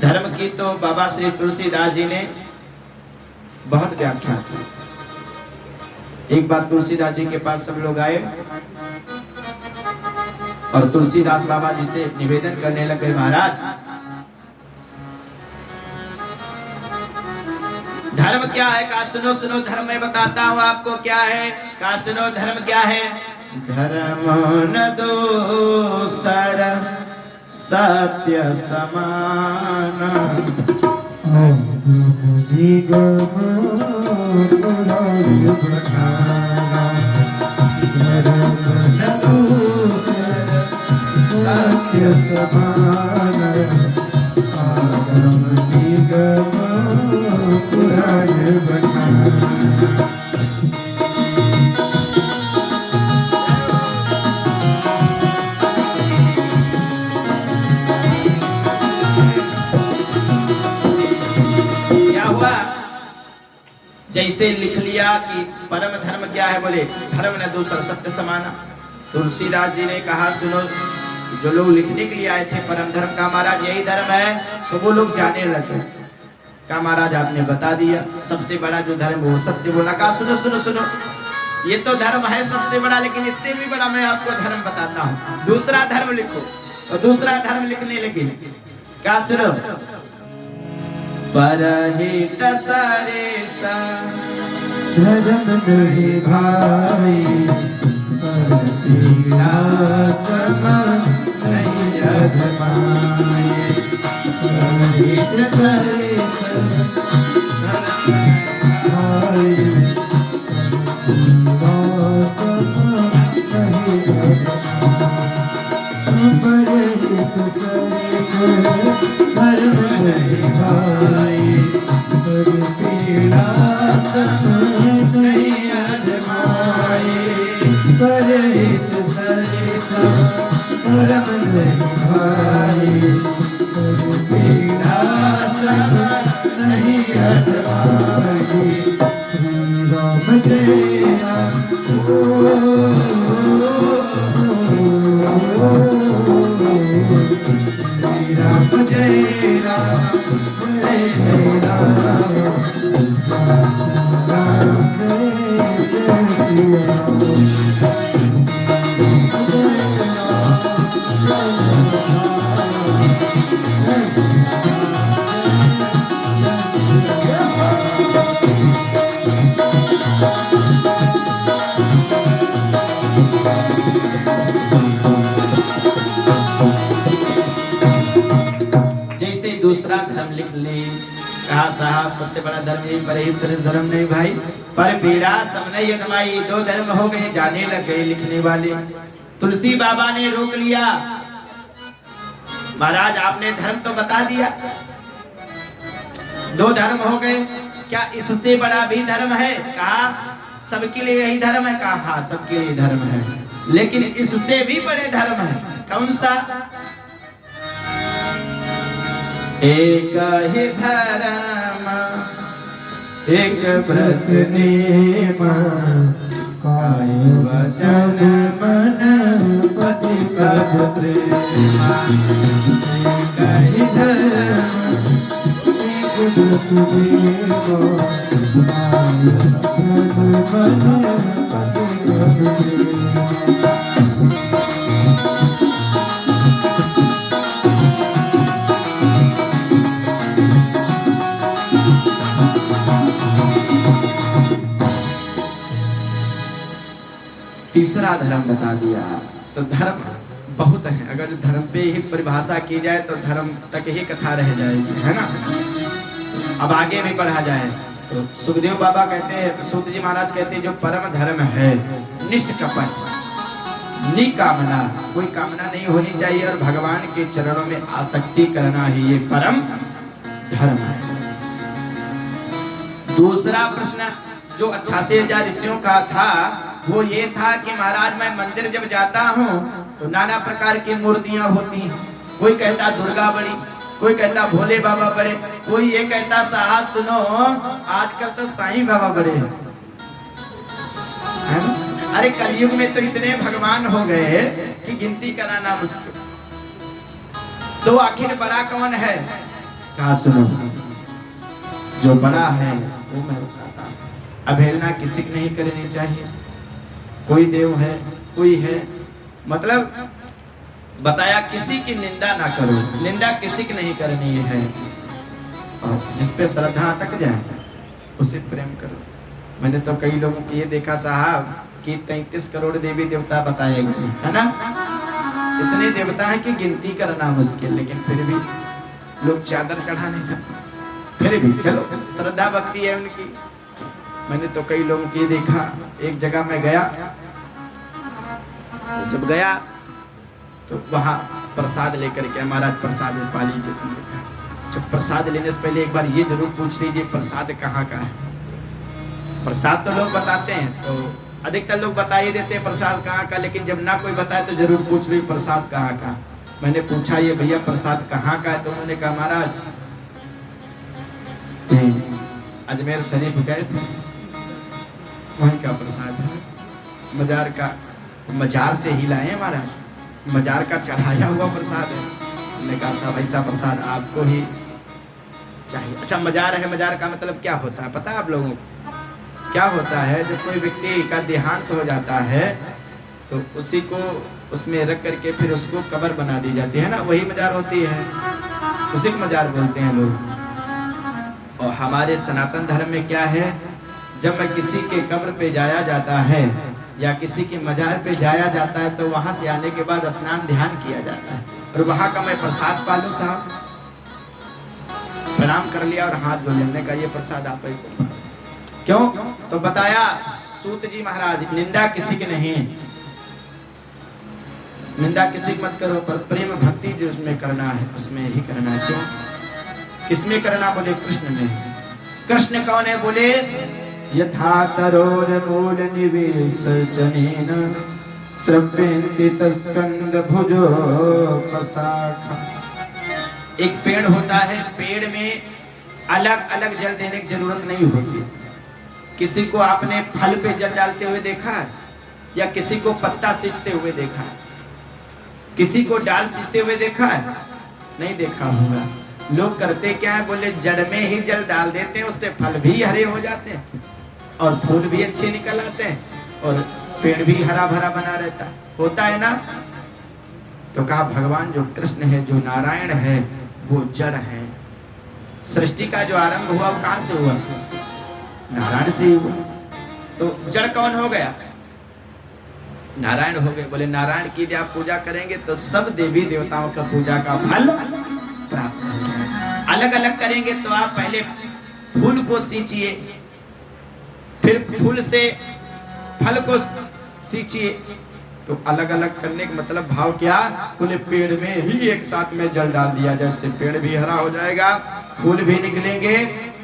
धर्म की तो बाबा श्री तुलसीदास जी ने बहुत व्याख्या की। एक बार तुलसीदास जी के पास सब लोग आए और तुलसीदास बाबा जी से निवेदन करने लगे, महाराज धर्म क्या है? कहा सुनो सुनो, धर्म मैं बताता हूँ आपको क्या है। कहा सुनो, धर्म क्या है? धर्म न दोसर सत्य समान, सत्य समान, आगम निगम पुराण बखान। जैसे लिख लिया कि परम धर्म क्या है, बोले धर्म न दूसरा सत्य समाना। तुलसीदास जी ने कहा सुनो, जो लोग लिखने के लिए आए थे परम धर्म का महाराज यही धर्म है, तो वो लोग जाने लगे। कहा महाराज आपने बता दिया सबसे बड़ा जो धर्म वो सत्य बोला। कहा सुनो सुनो सुनो, ये तो धर्म है सबसे बड़ा, लेकिन इससे भी बड़ा मैं आपको धर्म बताता हूँ, दूसरा धर्म लिखो। और दूसरा धर्म लिखने लगे। क्या सुनो, परहित सरेसा धर्म नहीं भाई, पीड़ा समान नहीं अधमाए। परहित सरेसा धर्म नहीं भाई, पीड़ा नहीं अधमाए। परहित सरेसा धर्म नहीं भाई, पीड़ा नहीं अधमाए। राम तेरा श्री राम जय राम जय राम, राम जय दूसरा धर्म लिख ले। कहा साहब सबसे बड़ा धर्म यही, परहित सरेसा धर्म नहीं भाई, पर पीड़ा सब नहीं अधमाई। दो धर्म हो गए, जाने लग गए लिखने वाले। तुलसी बाबा ने रोक लिया, महाराज आपने धर्म तो बता दिया, दो धर्म हो गए, क्या इससे बड़ा भी धर्म है? कहा सबके लिए यही धर्म है। कहा हाँ सबके लिए धर्म है, लेकिन इससे भी बड़े धर्म है। कौन सा? एक ही धर्म एक व्रत नेम, काय वचन मन पति पद प्रेम। एक ही धर्म एक व्रत नेम, काय वचन मन पति पद प्रेम। तीसरा धर्म बता दिया। तो धर्म बहुत है, अगर धर्म पे ही परिभाषा की जाए तो धर्म तक ही कथा रह जाएगी, है ना। अब आगे भी बढ़ा जाए तो सुखदेव बाबा कहते हैं, सूत जी महाराज कहते हैं, जो परम धर्म है निष्कपट निकामना, कोई कामना नहीं होनी चाहिए, और भगवान के चरणों में आसक्ति करना ही ये परम धर्म है। दूसरा प्रश्न जो 88,000 ऋषियों का था वो ये था कि महाराज मैं मंदिर जब जाता हूँ तो नाना प्रकार की मूर्तियां होती हैं। कोई कहता दुर्गा बड़ी, कोई कहता भोले बाबा बड़े, कोई ये कहता साहब सुनो आजकल तो साईं बाबा बड़े हैं। अरे कलयुग में तो इतने भगवान हो गए कि गिनती कराना मुश्किल। तो आखिर बड़ा कौन है? कहा सुनो, जो बड़ा है वो मैं बताता हूँ। अवहेलना किसी की नहीं करनी चाहिए। कोई देव है, कोई है, मतलब बताया किसी की निंदा ना करो, निंदा किसी की नहीं करनी है, और जिस पे श्रद्धा अटक जाए उसे प्रेम करो। मैंने तो कई लोगों को ये देखा साहब कि 33 करोड़ देवी देवता बताए गए, है ना। इतने देवता हैं कि गिनती करना मुश्किल, लेकिन फिर भी लोग चादर चढ़ाने का, फिर भी चलो श्रद्धा भक्ति है उनकी। मैंने तो कई लोगों को ये देखा, एक जगह में गया, तो जब गया तो वहाँ प्रसाद लेकर के, महाराज प्रसाद पाली के, जब प्रसाद लेने से पहले एक बार ये जरूर पूछ लीजिए प्रसाद कहाँ का है। प्रसाद तो लोग बताते हैं, तो अधिकतर लोग बता ही देते हैं प्रसाद कहाँ का, लेकिन जब ना कोई बताए तो जरूर पूछ ली प्रसाद कहाँ का। मैंने पूछा ये भैया प्रसाद कहाँ का है, तो उन्होंने कहा महाराज अजमेर शरीफ गए थे, वहीं का प्रसाद है, मजार का, मजार से ही लाए महाराज, मजार का चढ़ाया हुआ प्रसाद है। हमने कहा साहब ऐसा प्रसाद आपको ही चाहिए। अच्छा मजार है, मजार का मतलब क्या होता है पता है आप लोगों को? क्या होता है, जब कोई व्यक्ति का देहांत हो जाता है तो उसी को उसमें रख करके फिर उसको कब्र बना दी जाती है ना, वही मजार होती है, उसी को मजार बोलते हैं लोग। और हमारे सनातन धर्म में क्या है, जब किसी के कब्र पे जाया जाता है या किसी के मजार पे जाया जाता है तो वहां से आने के बाद स्नान ध्यान किया जाता है, और वहां का मैं प्रसाद पालू साहब, प्रणाम कर लिया और हाथ धो लेने का, ये प्रसाद आप ही को। क्यों? तो बताया सूत जी महाराज, निंदा किसी की नहीं, निंदा किसी की मत करो, पर प्रेम भक्ति जो उसमें करना है उसमें ही करना है। क्यों? किसमें करना? बोले कृष्ण में। कृष्ण कौन है? बोले यथा तरोर मूल निवेश जनेन त्रव्यन्ति तस्कंद भुजो पसाखा। एक पेड़ होता है, पेड़ में अलग अलग जल देने की जरूरत नहीं होती। किसी को आपने फल पे जल डालते हुए देखा है, या किसी को पत्ता सींचते हुए देखा है? किसी को डाल सींचते हुए देखा है? नहीं देखा होगा। लोग करते क्या है, बोले जड़ में ही जल डाल देते हैं, उससे फल भी हरे हो जाते हैं और फूल भी अच्छे निकल आते हैं और पेड़ भी हरा भरा बना रहता है, होता है ना। तो कहा भगवान जो कृष्ण है, जो नारायण है, वो जड़ है। सृष्टि का जो आरंभ हुआ वो कहां से हुआ? नारायण से ही हुआ। तो जड़ कौन हो गया? नारायण हो गए। बोले नारायण की यदि आप पूजा करेंगे तो सब देवी देवताओं का पूजा का फल प्राप्त होगा। अलग अलग करेंगे तो आप पहले फूल को सींचिए, फिर फूल से फल को सींचिए। तो अलग अलग करने का मतलब भाव क्या? बोले पेड़ में ही एक साथ में जल डाल दिया, जैसे पेड़ भी हरा हो जाएगा, फूल भी निकलेंगे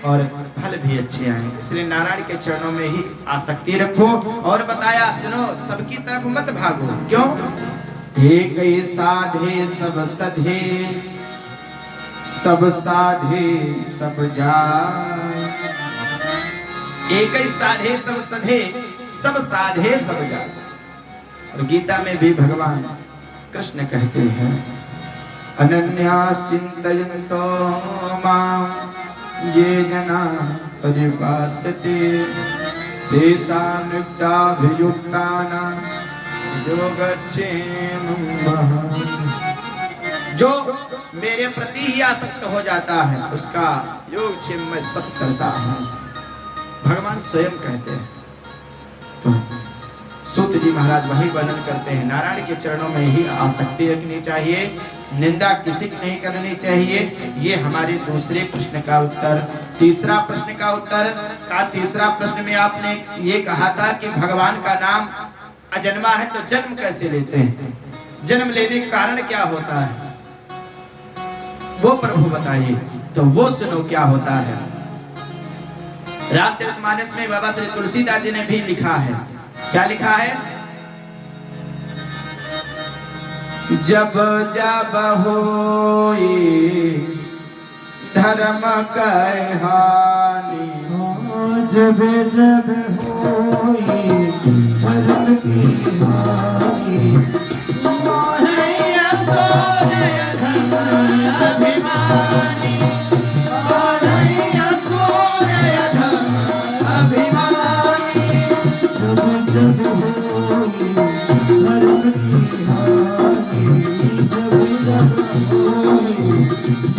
और फल भी अच्छे आएंगे। इसलिए नारायण के चरणों में ही आसक्ति रखो। और बताया सुनो, सबकी तरफ मत भागो। क्यों? एक ही साधे सब सधे, सब साधे सब जाए। एक ही साधे सब सधे, सब साधे सब जाए। और गीता में भी भगवान कृष्ण कहते हैं अनन्याश्चिन्तयन्तो मां ये जना परिभाषते तेषां युक्ताभियुक्तानां योगक्षेमं वहामि। जो मेरे प्रति ही आसक्त हो जाता है उसका योगक्षेम मैं सब करता हूँ, भगवान स्वयं कहते हैं। तो सूत जी महाराज वही वर्णन करते हैं, नारायण के चरणों में ही आसक्ति रखनी चाहिए, निंदा किसी की नहीं करनी चाहिए। ये हमारे दूसरे प्रश्न का उत्तर। तीसरा प्रश्न का उत्तर का तीसरा प्रश्न में आपने ये कहा था कि भगवान का नाम अजन्मा है तो जन्म कैसे लेते हैं, जन्म लेने का कारण क्या होता है, वो प्रभु बताइए। तो वो सुनो क्या होता है। रामचरितमानस में बाबा श्री तुलसीदास जी ने भी लिखा है। क्या लिखा है? जब जब होई धर्म कै हानि, जब जब होई धर्म की हानि, मोहे असोरय धर्म अभिमानी, मोहे असोरय धर्म अभिमानी। जब जब होई धर्म की हानि, जब जब होई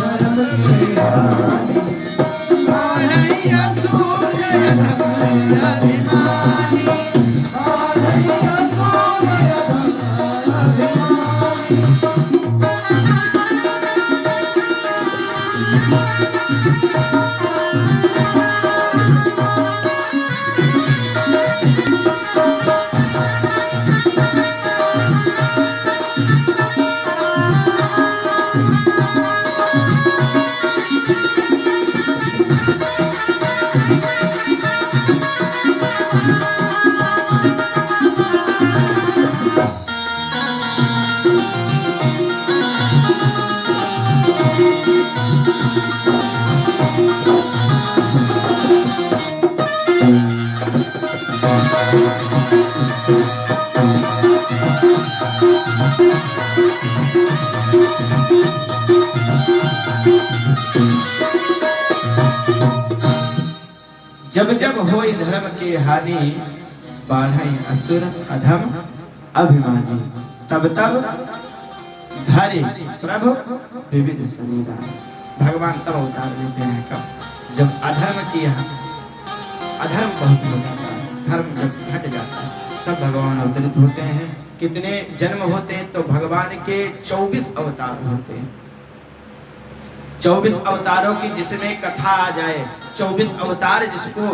धर्म की हानि, मोहे असोरय धर्म अभिमानी, मोहे असोरय धर्म अभिमानी। जब जब होई धर्म के हानि, बाढ़ई असुर अधम अभिमानी। तब तब धरे प्रभु विविध शरीरा। भगवान तब अवतार लेते हैं कब? जब अधर्म किया, अधर्म बहुत होता है, धर्म जब घट जाता है तब भगवान अवतरित होते हैं। कितने जन्म होते हैं? तो भगवान के 24 अवतार होते हैं। 24 अवतारों की जिसमें कथा आ जाए, 24 अवतार जिसको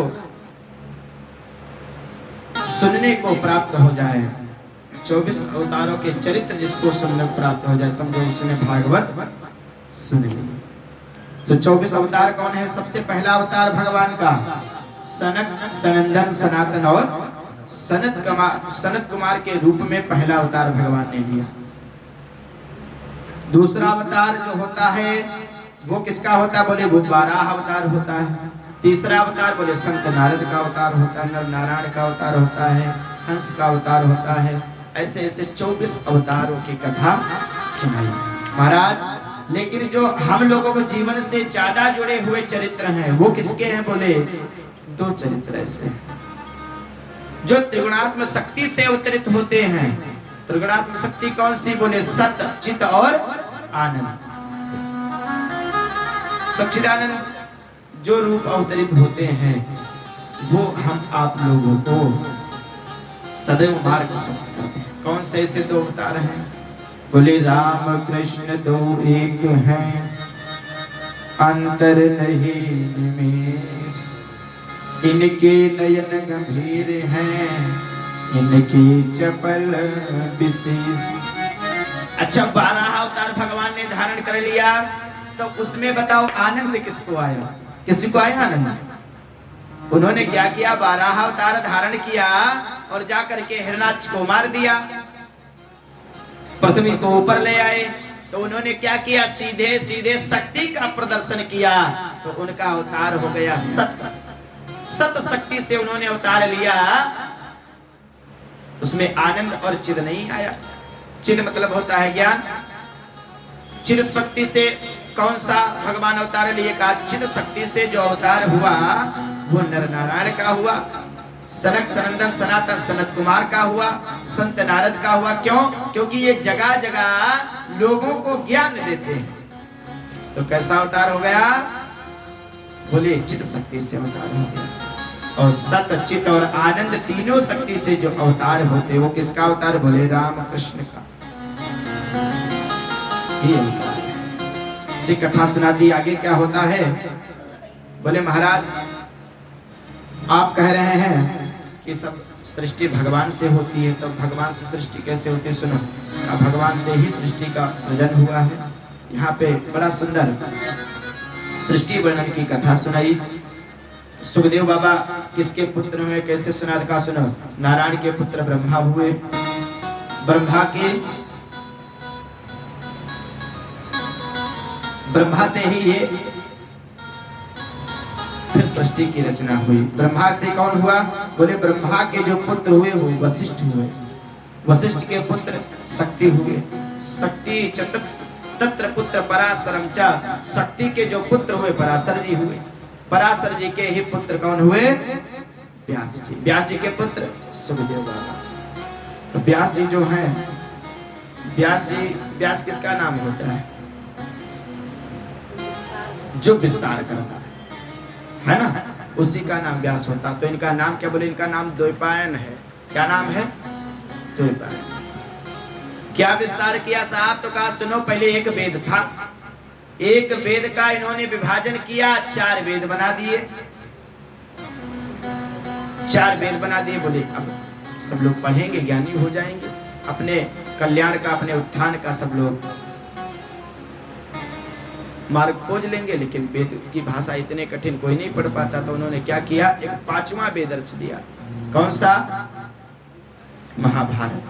सुनने को प्राप्त हो जाए, 24 अवतारों के चरित्र जिसको सुनने को प्राप्त हो जाए, समझो उसने भागवत सुन ली। तो 24 अवतार कौन है? सबसे पहला अवतार भगवान का सनक, सनंदन, सनातन और सनत कुमार के रूप में पहला अवतार भगवान ने लिया। दूसरा अवतार जो होता है वो किसका होता है? बोले वो 12 अवतार होता है। तीसरा अवतार बोले संत नारद का अवतार होता है, नर नारायण का अवतार होता है, हंस का अवतार होता है। ऐसे ऐसे 24 अवतारों की कथा सुनाई महाराज। लेकिन जो हम लोगों को जीवन से ज्यादा जुड़े हुए चरित्र हैं वो किसके हैं? बोले 2 चरित्र ऐसे हैं जो त्रिगुणात्म शक्ति से अवतरित होते हैं। त्रिगुणात्म शक्ति कौन सी? बोले सत, चित और आनंद। सच्चिदानंद जो रूप अवतरित होते हैं वो हम आप लोगों को सदैव मार्गदर्शन करते हैं। कौन से ऐसे 2 अवतार हैं? बोले राम कृष्ण 2 एक हैं, अंतर नहीं निमेष। इनके नयन गंभीर हैं, इनकी चपल विशेष। अच्छा, 12 अवतार भगवान ने धारण कर लिया, तो उसमें बताओ आनंद किसको आया? किसी को आया आनंद? उन्होंने क्या किया? 12 अवतार धारण किया और जाकर के हिरणाक्ष को मार दिया, पृथ्वी को ऊपर ले आए। तो उन्होंने क्या किया? सीधे सीधे शक्ति का प्रदर्शन किया। तो उनका अवतार हो गया सत। सत शक्ति से उन्होंने अवतार लिया। उसमें आनंद और चिद नहीं आया। चिद मतलब होता है ज्ञान। चिद शक्ति से कौन सा भगवान अवतार लिए? का चिद शक्ति से जो अवतार हुआ वो नर नारायण का हुआ, सनक, सनंदन, सनातन, सनत कुमार का हुआ, संत नारद का हुआ। क्यों? क्योंकि ये जगह जगह लोगों को ज्ञान देते हैं। तो कैसा अवतार हो गया? बोले चित शक्ति से अवतार हो गया। और सत, चित और आनंद तीनों शक्ति से जो अवतार होते वो किसका अवतार? बोले राम कृष्ण का ही अवतार है। इसी कथा सुना दी। आगे क्या होता है? बोले महाराज आप कह रहे हैं कि सब सृष्टि भगवान से होती है, तो भगवान से सृष्टि कैसे होती है? सुनो, भगवान से ही सृष्टि का सृजन हुआ है। यहाँ पे बड़ा सुंदर सृष्टि वर्णन की कथा सुनाई। सुखदेव बाबा किसके पुत्र हुए, कैसे सुना था? सुनो, नारायण के पुत्र ब्रह्मा हुए। ब्रह्मा से ही ये फिर सृष्टि की रचना हुई। ब्रह्मा से कौन हुआ? बोले ब्रह्मा के जो पुत्र हुए वो वशिष्ठ हुए। वशिष्ठ के पुत्र शक्ति हुए। शक्ति तत्र पुत्र पराशरम च। शक्ति के जो पुत्र हुए पराशर जी हुए। पराशर जी के ही पुत्र कौन हुए? व्यास जी। व्यास जी के पुत्र सुखदेव बाबा। तो व्यास जी जो हैं, व्यास किसका नाम होता है? जो विस्तार करता है ना, उसी का नाम व्यास होता। तो इनका नाम क्या? बोले इनका नाम द्वैपायन है। क्या नाम है? द्वैपायन। क्या विस्तार किया साहब? तो कहा सुनो, पहले एक वेद था, एक वेद का इन्होंने विभाजन किया, 4 वेद बना दिए। 4 वेद बना दिए। बोले अब सब लोग पढ़ेंगे, ज्ञानी हो जाएंगे, अपने कल्याण का, अपने उत्थान का सब लोग मार्ग खोज लेंगे। लेकिन वेद की भाषा इतने कठिन कोई नहीं पढ़ पाता। तो उन्होंने क्या किया? एक 5वां वेद रच दिया। कौन सा? महाभारत।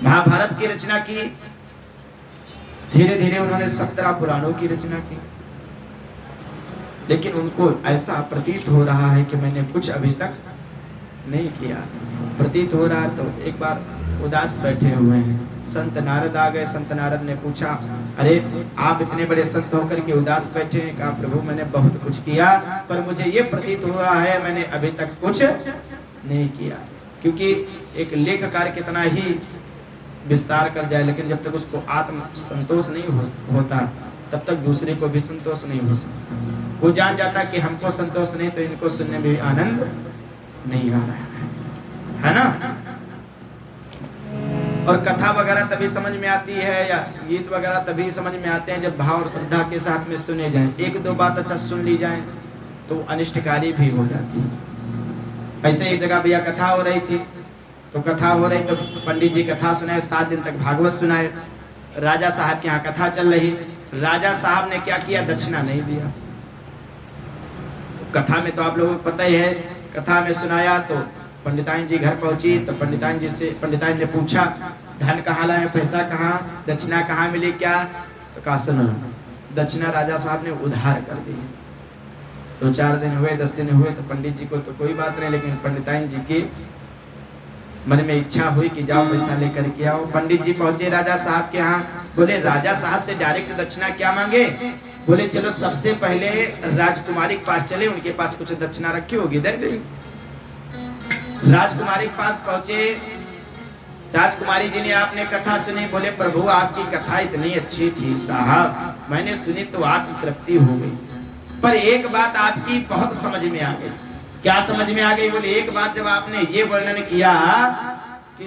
महाभारत की रचना की। धीरे धीरे उन्होंने 17 पुराणों की रचना की। लेकिन उनको ऐसा प्रतीत हो रहा है कि मैंने कुछ अभी तक नहीं किया। प्रतीत हो रहा, तो एक बार उदास बैठे हुए हैं, संत नारद आ गए। संत नारद ने पूछा, अरे आप इतने बड़े संत होकर के उदास बैठे हैं। कहा, प्रभु मैंने बहुत कुछ किया, पर मुझे ये प्रतीत हुआ है मैंने अभी तक कुछ नहीं किया। क्योंकि एक लेखकार कितना ही विस्तार कर जाए, लेकिन जब तक उसको आत्म संतोष नहीं होता तब तक दूसरे को भी संतोष नहीं हो सकता। वो जान जाता कि हमको संतोष नहीं तो इनको सुनने में भी आनंद नहीं आ रहा है ना। और कथा वगैरह तभी समझ में आती है या गीत वगैरह तभी समझ में आते हैं जब भाव और श्रद्धा के साथ में सुने जाएं। एक दो बात अच्छा सुन ली जाए तो अनिष्टकारी भी हो जाती है। ऐसे एक जगह भैया कथा हो रही थी, तो कथा हो रही तो पंडित जी कथा सुनाए, 7 दिन तक भागवत सुनाए। राजा साहब के यहाँ कथा चल रही, राजा साहब ने क्या किया, दक्षिणा नहीं दिया। तो कथा में तो आप लोगों को पता ही है, कथा में सुनाया तो पंडिताइन जी घर पहुंची तो पंडिताइन ने पूछा, धन कहाँ लाए, पैसा कहाँ, दक्षिणा कहाँ मिली क्या? तो कहा सुनो, दक्षिणा राजा साहब ने उधार कर दी। 2-4 दिन हुए, 10 दिन हुए तो पंडित जी को तो कोई बात नहीं, लेकिन पंडिताइन जी की मन में इच्छा हुई कि जाओ पैसा लेकर के आओ। पंडित जी पहुंचे राजा साहब के यहाँ, बोले राजा साहब से डायरेक्ट दक्षिणा क्या मांगे? बोले चलो सबसे पहले राजकुमारी के पास चले, उनके पास कुछ दक्षिणा रखी होगी, दे देंगे। राजकुमारी के पास पहुंचे, राजकुमारी जी ने आपने कथा सुनी। बोले प्रभु आपकी कथा इतनी अच्छी थी साहब, मैंने सुनी तो आत्म तृप्ति हो गई, पर एक बात आपकी बहुत समझ में आ गई। क्या समझ में आ गई? बोले एक बात, जब आपने ये वर्णन किया कि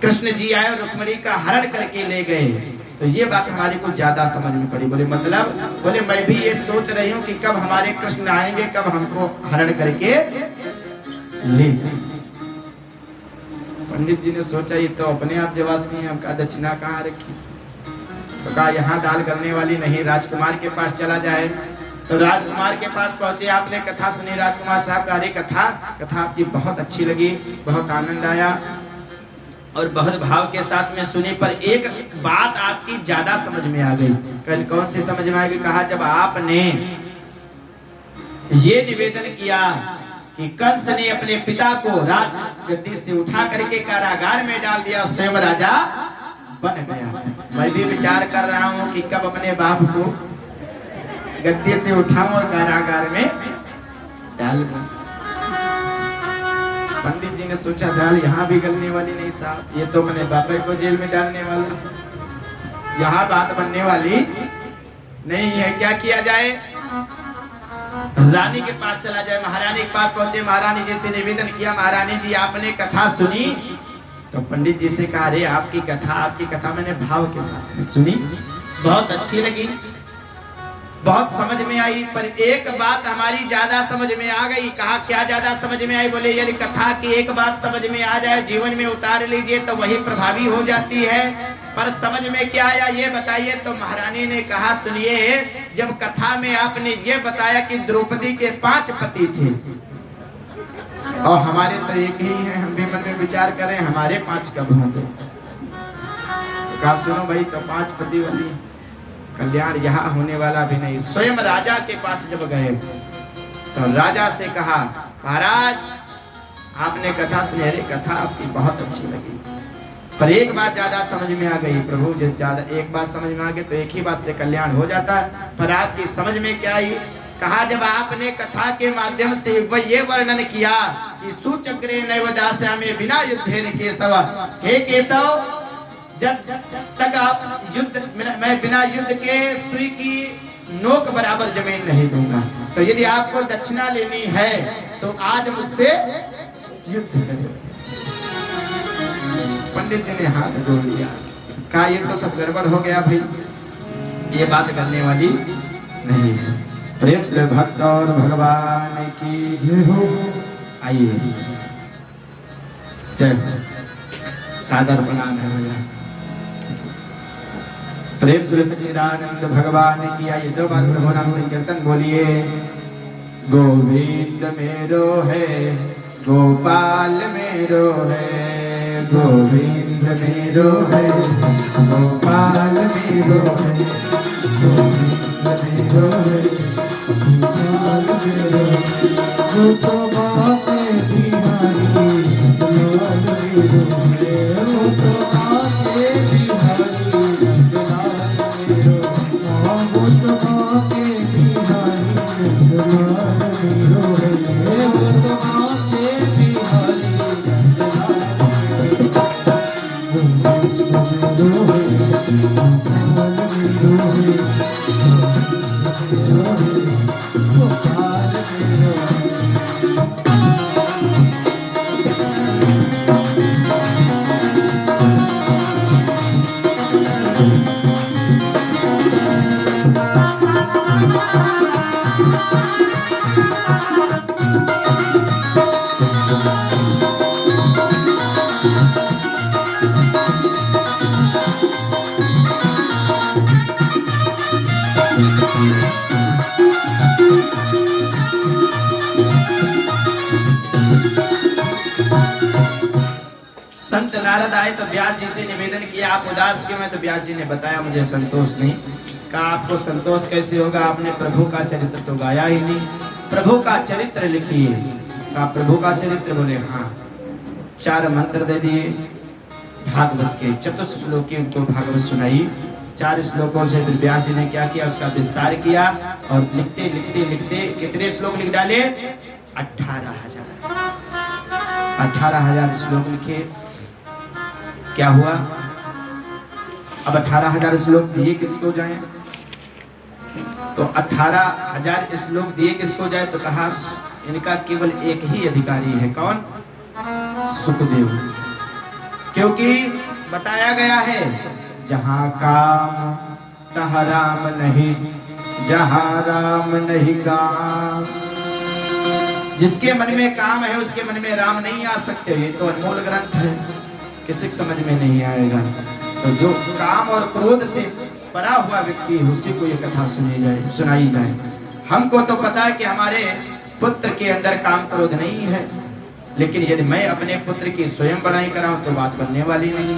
कृष्ण जी आए और रुक्मिणी का हरण करके ले गए, तो ये बात हमारे को ज्यादा समझ में पड़ी। बोले मतलब? बोले मैं भी ये सोच रही हूँ कि कब हमारे कृष्ण आएंगे, कब हमको हरण करके ले जाएंगे। पंडित जी ने सोचा ये तो अपने आप जवासी है, हमका दक्षिणा कहाँ रखी? तो कहा यहाँ दाल करने वाली नहीं, राजकुमार के पास चला जाए। तो राजकुमार के पास पहुंचे, आपने कथा सुनी, राजकुमार साहब का, अरे कथा आपकी बहुत अच्छी लगी, बहुत आनंद आया और बहुत भाव के साथ में सुनी, पर एक बात आपकी ज्यादा समझ में आ गई। कल कौन सी समझ में आ गई? कहा जब आपने ये निवेदन किया कि कंस ने अपने पिता को राज गद्दी से उठा करके कारागार में डाल दिया, स्वयं राजा बन गया। मैं भी विचार कर रहा हूँ कि कब अपने बाप को गद्दी से उठाऊं और कारागार में डाल दूं। पंडित जी ने सोचा दाल यहाँ भी गलने वाली नहीं साहब, ये तो मैंने बाबा को जेल में डालने वाला, यहाँ बात बनने वाली नहीं है। क्या किया जाए? रानी के पास चला जाए। महारानी के पास पहुंचे, महारानी जी से निवेदन किया, महारानी जी आपने कथा सुनी? तो पंडित जी से कहा, अरे आपकी कथा मैंने भाव के साथ सुनी, बहुत अच्छी लगी, बहुत समझ में आई, पर एक बात हमारी ज्यादा समझ में आ गई। कहा क्या ज्यादा समझ में आई? बोले यदि कथा की एक बात समझ में आ जाए, जीवन में उतार लीजिए तो वही प्रभावी हो जाती है, पर समझ में क्या आया ये बताइए। तो महारानी ने कहा सुनिए, जब कथा में आपने ये बताया कि द्रौपदी के 5 पति थे और हमारे तो एक ही है, हम भी मन में विचार करें हमारे 5 कब होंगे? कहा सुनो भाई, तो 5 पति वाली कल्याण यहाँ होने वाला भी नहीं। स्वयं राजा के पास जब गए तो राजा से कहा, महाराज आपने कथा सुनी, अरे कथा आपकी बहुत अच्छी लगी, पर एक बात ज्यादा समझ में आ गई। प्रभु जब ज्यादा एक बात समझ में आ गई तो एक ही बात से कल्याण हो जाता, पर आपकी समझ में क्या आई? कहा जब आपने कथा के माध्यम से ये वर्णन किया कि सुचक्रे नैव दास्यामि बिना युद्धेन केशव, हे केशव जब तक आप युद्ध, मैं बिना युद्ध के सुई की नोक बराबर जमीन नहीं दूंगा। तो यदि आपको दक्षिणा लेनी है तो आज मुझसे युद्ध करें। पंडित जी ने हाथ जोड़ लिया, कहा ये तो सब गड़बड़ हो गया भाई, ये बात करने वाली नहीं है। प्रेम से भक्त और भगवान की जय हो। आइए जय हो, सादर प्रणाम है भैया। प्रेम से सच्चिदानंद भगवान की। आइए 2 बार प्रभु नाम संकीर्तन बोलिए। गोविंद मेरो है, गोपाल मेरो है, गोविंद मेरो है, गोपाल मेरो है, गोविंद मेरो है, गोपाल मेरो है, वो तो बातें बिहारी लाल मेरो है, वो तो संत नारद आए तो व्यास जी से निवेदन किया, आप उदास क्यों हैं? तो व्यास जी ने बताया, मुझे संतोष नहीं। कहा, आपको संतोष कैसे होगा, आपने प्रभु का चरित्र तो गाया ही नहीं, प्रभु का चरित्र लिखिए। कहा, प्रभु का चरित्र? बोले हाँ। 4 मंत्र दे दिए भागवत के, चतुश्लोकी उनको भागवत सुनाई। 4 श्लोकों से फिर व्यास जी ने क्या किया, उसका विस्तार किया और लिखते लिखते लिखते कितने श्लोक लिख डाले? 18,000 श्लोक लिखे। क्या हुआ? अब 18,000 श्लोक दिए किसको जाए? तो 18,000 श्लोक दिए किसको जाए? तो कहा, इनका केवल एक ही अधिकारी है। कौन? सुखदेव। क्योंकि बताया गया है, जहां काम तहां राम नहीं, जहां राम नहीं काम। जिसके मन में काम है उसके मन में राम नहीं आ सकते। ये तो अनमोल ग्रंथ है, किसी को समझ में नहीं आएगा। तो जो काम और क्रोध से परा हुआ व्यक्ति, उसी को ये कथा सुनाई जाए। हमको तो पता है कि हमारे पुत्र के अंदर काम क्रोध नहीं है, लेकिन यदि मैं अपने पुत्र की स्वयं बड़ाई कराऊं तो बात बनने वाली नहीं।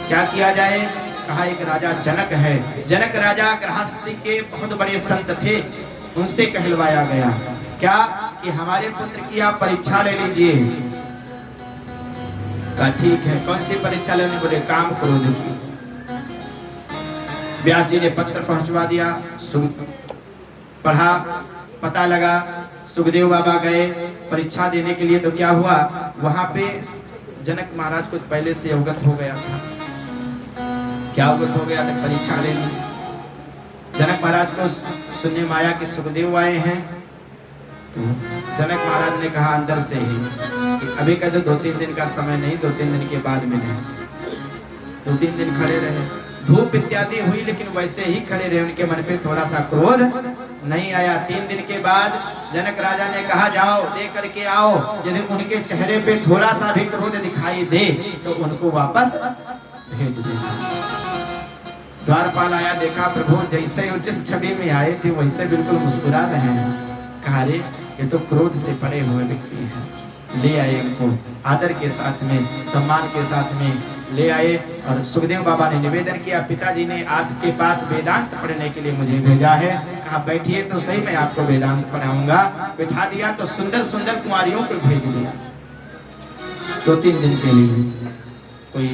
क्या किया जाए? कहा, एक राजा जनक है, जनक राजा गृहस्थी के बहुत बड़े संत थे, उनसे कहलवाया गया क्या कि हमारे पुत्र की आप परीक्षा ले लीजिए। कहा, ठीक है, कौन सी परीक्षा लेने? बोले काम क्रोध की। व्यास जी ने पत्र पहुंचवा दिया, पढ़ा, पता लगा। सुखदेव बाबा गए परीक्षा देने के लिए, तो क्या हुआ, वहां पे जनक महाराज को पहले से अवगत हो गया था। क्या अवगत हो गया था? परीक्षा ले ली। जनक महाराज को सुनने में आया कि सुखदेव आए हैं, तो जनक महाराज ने कहा अंदर से ही कि अभी का तो 2-3 दिन का समय नहीं, 2-3 दिन के बाद मिले। 2-3 दिन खड़े रहे, धूप इत्यादि हुई, लेकिन वैसे ही खड़े रहे, उनके मन पे थोड़ा सा क्रोध नहीं आया। 3 दिन के बाद जनक राजा ने कहा, जाओ दे करके आओ, यदि उनके चेहरे पे थोड़ा सा भी क्रोध दिखाई दे तो उनको वापस भेज देना। द्वारपाल आया, देखा प्रभु जैसे जिस छवि में आए थे वैसे बिल्कुल मुस्कुरा रहे हैं। कहा, रे ये तो क्रोध से परे हुए व्यक्ति हैं। ले आए इनको, आदर के साथ में, सम्मान के साथ में ले आए। और सुखदेव बाबा ने निवेदन किया, पिताजी ने आपके पास वेदांत पढ़ने के लिए मुझे भेजा है। कहा, बैठिए तो सही, मैं आपको वेदांत पढ़ाऊंगा। बिठा दिया तो सुंदर सुंदर कुंवारियों को भेज दिया 2-3 दिन के लिए। कोई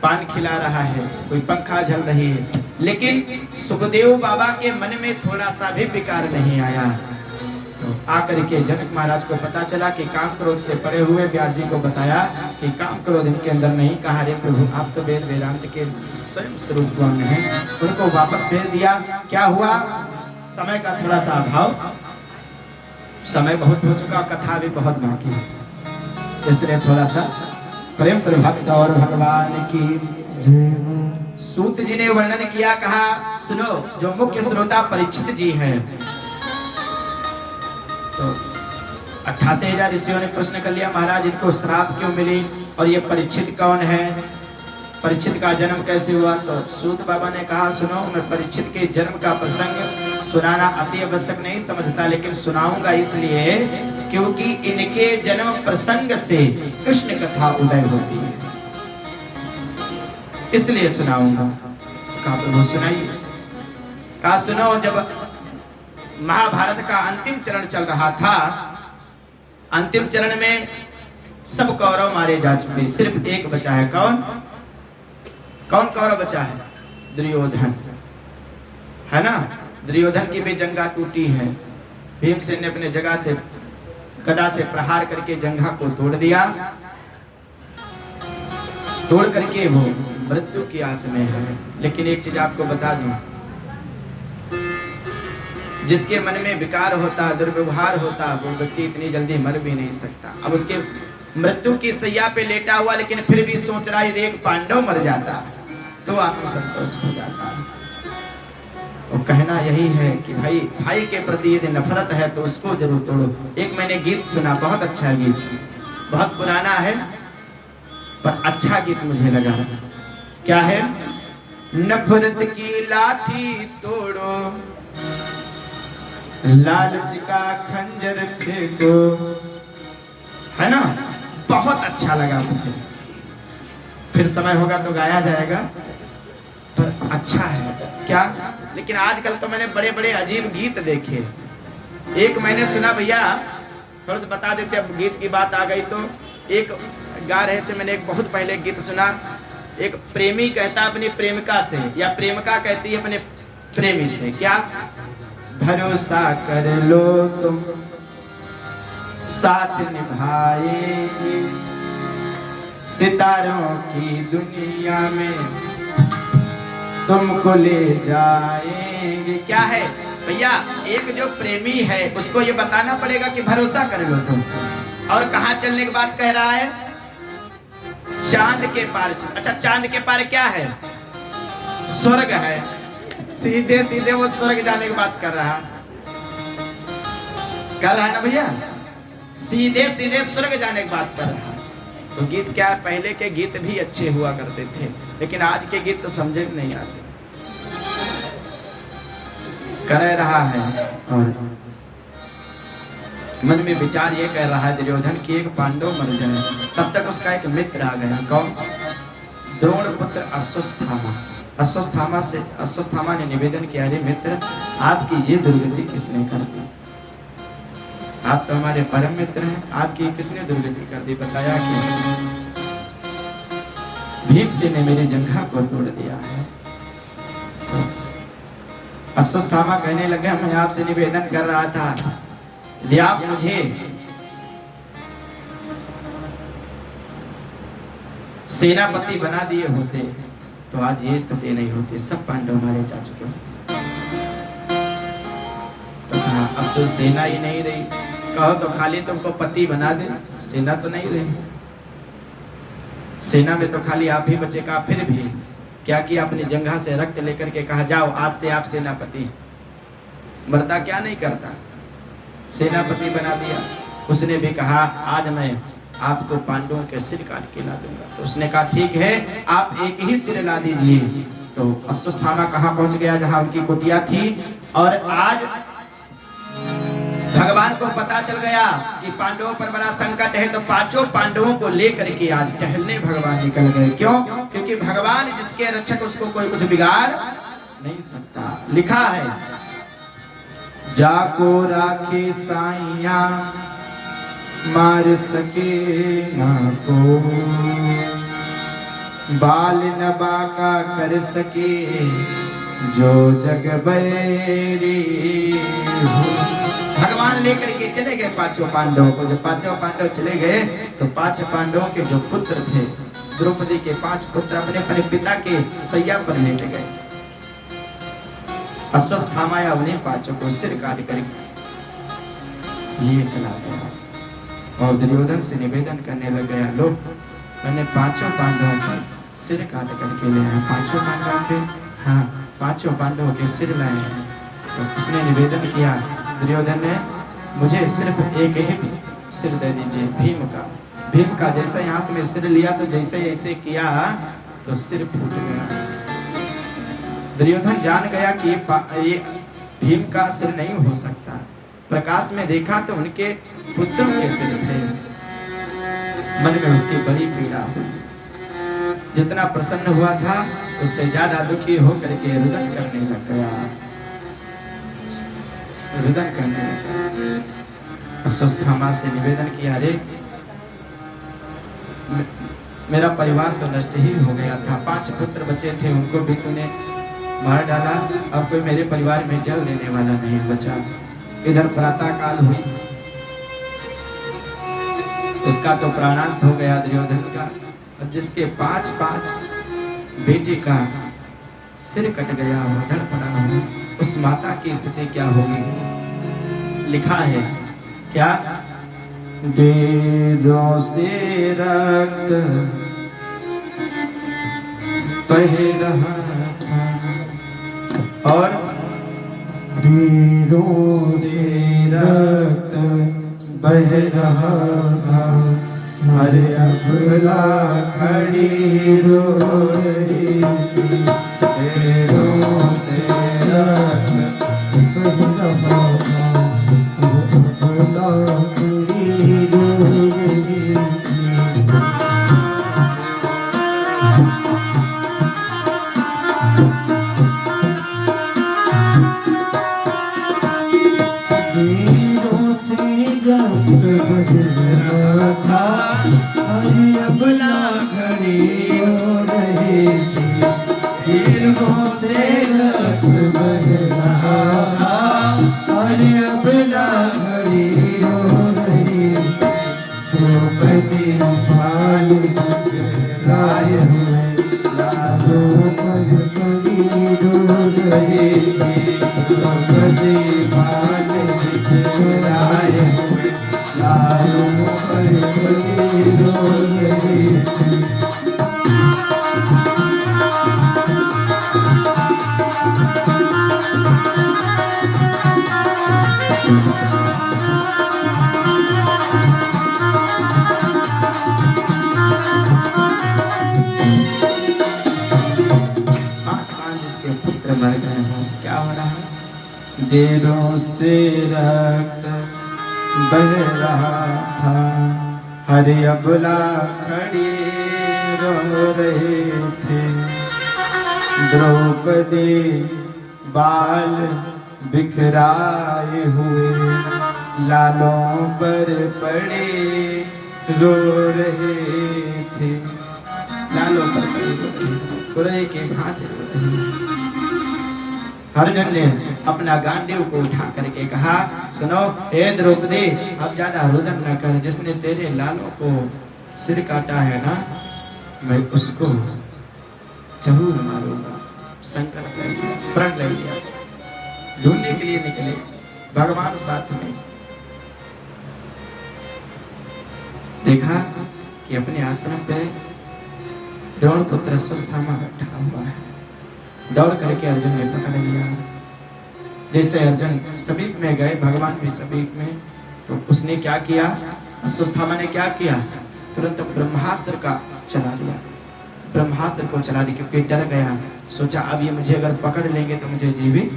पान खिला रहा है, कोई पंखा झल रही है, लेकिन सुखदेव बाबा के मन में थोड़ा सा भी विकार नहीं आया। तो आकर के जनक महाराज को पता चला कि काम क्रोध से परे हुए। व्यास जी को बताया कि काम क्रोध इनके अंदर नहीं। कहा, रे प्रभु आप तो वेद वेदांत के स्वयं स्वरूप हैं। उनको वापस भेज दिया। क्या हुआ? समय का थोड़ा सा अभाव, समय बहुत हो चुका, कथा भी बहुत बाकी है, इसलिए थोड़ा सा प्रेम से भक्त और भगवान की। सूत जी ने वर्णन किया, कहा सुनो, जो मुख्य श्रोता परीक्षित जी हैं। तो 88,000 ऋषियों ने प्रश्न कर लिया, महाराज इनको श्राप क्यों मिली और ये परीक्षित कौन है, परीक्षित का जन्म कैसे हुआ? तो सूत बाबा ने कहा, सुनो, मैं परीक्षित के जन्म का प्रसंग सुनाना अति आवश्यक नहीं समझता, लेकिन सुनाऊंगा इसलिए क्योंकि इनके जन्म प्रसंग से कृष्ण कथा उदय होती है, इसलिए सुनाऊंगा। कहा, प्रभु सुनाइए। कहा, सुनो, जब महाभारत का अंतिम चरण चल रहा था, अंतिम चरण में सब कौरव मारे जा चुके, सिर्फ एक बचा है। कौन? कौन कौरव बचा है? दुर्योधन, है ना। दुर्योधन की भी जंघा टूटी है। भीमसेन ने अपने जगह से गदा से प्रहार करके जंघा को तोड़ दिया। तोड़ करके वो मृत्यु की आस में है। लेकिन एक चीज आपको बता दूं, जिसके मन में विकार होता, दुर्व्यवहार होता, वो व्यक्ति इतनी जल्दी मर भी नहीं सकता। अब उसके मृत्यु की सैया पे लेटा हुआ, लेकिन फिर भी सोच रहा है यदि एक पांडव मर जाता तो आत्मसंतोष हो जाता। और कहना यही है कि भाई भाई के प्रति यदि नफरत है तो उसको जरूर तोड़ो। एक मैंने गीत सुना, बहुत अच्छा गीत, बहुत पुराना है पर अच्छा गीत मुझे लगा। क्या है? नफरत की लाठी तोड़ो, लालच का खंजर फेंको, है ना? बहुत अच्छा लगा मुझे। फिर समय होगा तो गाया जाएगा, पर अच्छा है क्या? लेकिन आजकल तो मैंने बड़े बड़े अजीब गीत देखे। एक मैंने सुना, भैया थोड़ा सा बता देते, अब गीत की बात आ गई तो। एक गा रहे थे, मैंने एक बहुत पहले गीत सुना। एक प्रेमी कहता अपनी प्रेमिका से, या प्रेमिका कहती है अपने प्रेमी से, क्या? भरोसा कर लो तुम साथ निभाएंगे, सितारों की दुनिया में तुमको ले जाएंगे। क्या है भैया? एक जो प्रेमी है उसको ये बताना पड़ेगा कि भरोसा कर लो तुम। और कहाँ चलने की बात कह रहा है? चांद के पार। अच्छा, चांद के पार क्या है? स्वर्ग है। सीधे सीधे वो स्वर्ग जाने की बात कर रहा है ना भैया? सीधे सीधे स्वर्ग जाने की बात कर रहा है। तो गीत क्या है? पहले के गीत भी अच्छे हुआ करते थे, लेकिन आज के गीत तो समझे नहीं आते। कर रहा है और मन में विचार ये कह रहा है दुर्योधन की एक पांडव मर जाए। तब तक उसका एक मित्र आ गया। कौन? द्रोण पुत्र अश्वत्थामा। अश्वत्थामा ने निवेदन किया, अरे मित्र, आपकी ये दुर्गति किसने कर दी? आप तो हमारे परम मित्र हैं, आपकी किसने दुर्गति कर दी? बताया कि भीमसेन ने मेरी जंघा को तोड़ दिया है। अश्वत्थामा कहने लगे, मैं आपसे निवेदन कर रहा था, यदि आप मुझे सेनापति बना दिए होते तो आज ये स्थिति नहीं होती, सब पांडव हमारे जा चुके होते। तो कहा अब तो सेना ही नहीं रही, कहो तो खाली तुमको पति बना दे, सेना तो नहीं रही। सेना में तो खाली आप ही बचेगा। फिर भी क्या किया? अपनी जंघा से रक्त लेकर के कहा, जाओ आज से आप सेनापति। मर्दा क्या नहीं करता, सेनापति बना दिया। उसने भी कहा, आज मैं आपको पांडवों के सिर काट के ला दूंगा। तो उसने कहा, ठीक है, आप एक ही सिर ला दीजिए। तो अश्वत्थामा कहाँ पहुंच गया? जहां उनकी कुटिया थी। और आज भगवान को पता चल गया कि पांडवों पर बड़ा संकट है, तो पांचों पांडवों को लेकर के आज टहलने भगवान निकल गए। क्यों? क्योंकि भगवान जिसके रक्षक, उसको कोई कुछ बिगाड़ नहीं सकता। लिखा है, जाको राखे साइया मार सके ना को, बाल न बाका कर सके जो जग बैरी। भगवान लेकर के चले गए पांचों पांडवों को। जब पांचों पांडव चले गए तो पांच पांडवों के जो पुत्र थे, द्रौपदी के 5 पुत्र अपने अपने पिता के सैया पर लेट गए। अश्वत्थामा उन्हें पांचों को सिर काट कर ये चला गया और दुर्योधन से निवेदन करने लग गया, लो मैंने 5 पांडवों का सिर काट करके ले आया। 5 पांडवों के, हाँ 5 पांडवों के सिर लाए हैं। तो उसने निवेदन किया, दुर्योधन ने, मुझे सिर्फ एक ही सिर दे दीजिए, भीम का। जैसे हाथ में सिर लिया तो जैसे ऐसे किया तो सिर फूट गया। दुर्योधन जान गया कि ये भीम का सिर नहीं हो सकता। प्रकाश में देखा तो उनके पुत्रों के सिर थे। मन में उसकी बड़ी पीड़ा हुई। जितना प्रसन्न हुआ था उससे ज्यादा दुखी होकर के रुदन करने लग गया। रुदन करने लगा। अश्वत्थामा से निवेदन किया, अरे मेरा परिवार तो नष्ट ही हो गया था। 5 पुत्र बचे थे, उनको भी तूने मार डाला। अब कोई मेरे परिवार में जल देने वाला नहीं बचा। इधर प्रातः काल हुई, उसका तो प्राणांत हो गया दुर्योधन का। और जिसके 5 बेटे का सिर कट गया, वो डर पड़ा हुआ, उस माता की स्थिति क्या होगी। लिखा है क्या, बेरों से रक्त बह रहा था और बेरों से रक्त बह रहा था, हर अबला खड़ी रो रही थी। बेरों से रक्त बह रहा था, अबला खड़ी रो रही थी। अबला खड़ी हो रही थी, तीरों से रक्त बह रहा था, अबला खड़ी हो रही थी। द्रौपदी भाली लाए हुए लालों पर खड़ी रो रही थी। द्रौपदी भाली लाए हुए लालों पर खड़ी रो रही थी। जिसके पुत्र मर गए हैं, क्या हो रहा है। बेरों से रक्त बह रहा था, हर अबला खड़ी रो रहे थे। द्रौपदी बाल बिखराए हुए लालों पर पड़े रो रहे थे। लालों पर पड़े के भांति रो रहे थे। अर्जुन ने अपना गांडीव को उठा करके कहा, सुनो हे द्रौपदी, अब ज्यादा रुदन न कर। जिसने तेरे लालों को सिर काटा है ना, मैं उसको जरूर मारूंगा। संकल्प ले लिया, प्रण ले लिया, ढूंढने के लिए निकले, भगवान साथ में। देखा कि अपने आश्रम पे द्रोण पुत्र सुस्थामा बैठा हुआ है। दौड़ करके अर्जुन ने पकड़ लिया। जैसे अर्जुन समीप में गए, भगवान भी समीप में, तो उसने क्या किया, सुस्थामा ने क्या किया, तुरंत ब्रह्मास्त्र का चला दिया। ब्रह्मास्त्र को चला दिया क्योंकि डर गया। सोचा अब ये मुझे अगर पकड़ लेंगे तो मुझे जीवित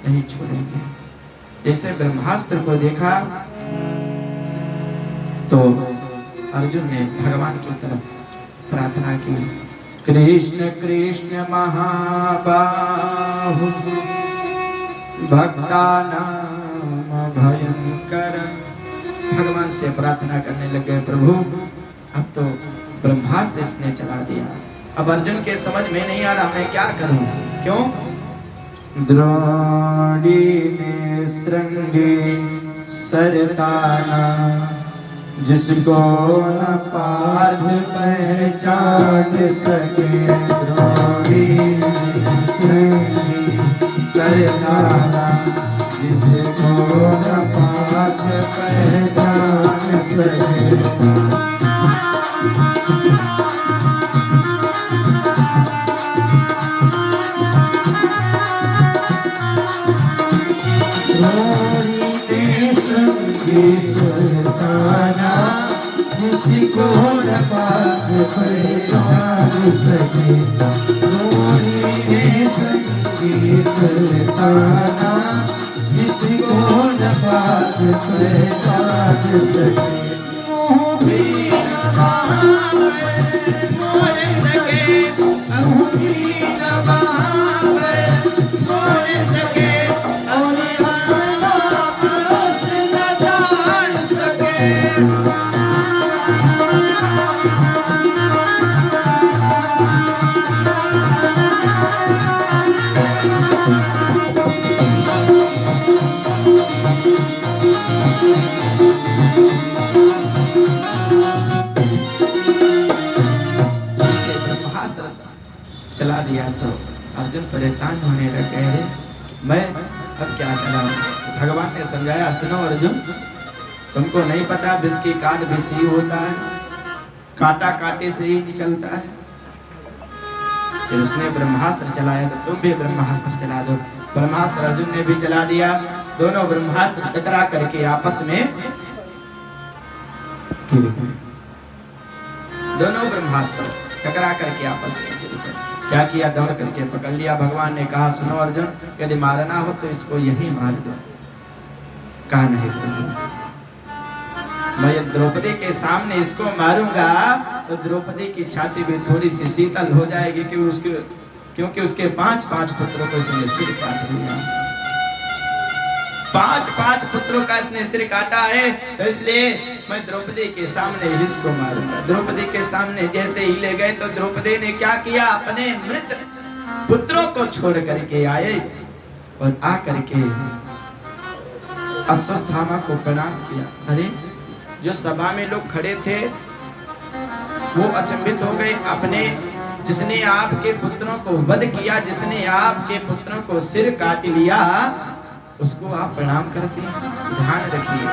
नहीं छोड़ेंगे। जैसे ब्रह्मास्त्र को देखा तो अर्जुन ने भगवान की तरफ प्रार्थना की, कृष्ण कृष्ण महाबाहु भक्तानां भयंकर। भगवान से प्रार्थना करने लगे, प्रभु अब तो ब्रह्मास्त्र इसने चला दिया। अब अर्जुन के समझ में नहीं आ रहा मैं क्या करूं। क्यों? द्रोणी ने श्रृंगी सरताना, जिसको न पार्थ पहचान सके। द्रोणी श्रृंगी सरताना, जिसको न पार्थ पहचान सके। जिसको न पार्थ पहचान सके। सरताना, जिसको न पार्थ पहचान सके। मैं अब क्या चलाऊं? भगवान ने समझाया, सुनो अर्जुन, तुमको नहीं पता विष की काट विष ही होता है, कांटा कांटे से ही निकलता है। फिर उसने ब्रह्मास्त्र चलाया तो तुम भी ब्रह्मास्त्र चला दो। ब्रह्मास्त्र अर्जुन ने भी चला दिया। दोनों ब्रह्मास्त्र टकरा करके आपस में गिर गए। दोनों ब्रह्मास्त्र टकरा करके आपस में गिर गए। क्या किया? दौड़ करके पकड़ लिया। भगवान ने कहा, सुनो अर्जुन, यदि मारना हो तो इसको यही मार दो। कहा नहीं, मैं द्रौपदी के सामने इसको मारूंगा तो द्रौपदी की छाती भी थोड़ी सी शीतल हो जाएगी, क्योंकि उसके 5 पुत्रों को इसने सिर काट दिया। 5 पुत्रों का इसने सिर काटा है, तो इसलिए मैं द्रौपदी के सामने इसको मारूंगा। द्रौपदी के सामने जैसे ही ले गए तो द्रौपदी ने क्या किया? अपने मृत पुत्रों को छोड़ करके आए और आ करके अश्वत्थामा को प्रणाम किया। अरे, जो सभा में लोग खड़े थे वो अचंभित हो गए। अपने जिसने आपके पुत्रों को वध किया, जिसने आपके पुत्रों को सिर काट लिया, उसको आप प्रणाम करते हैं? ध्यान रखिए,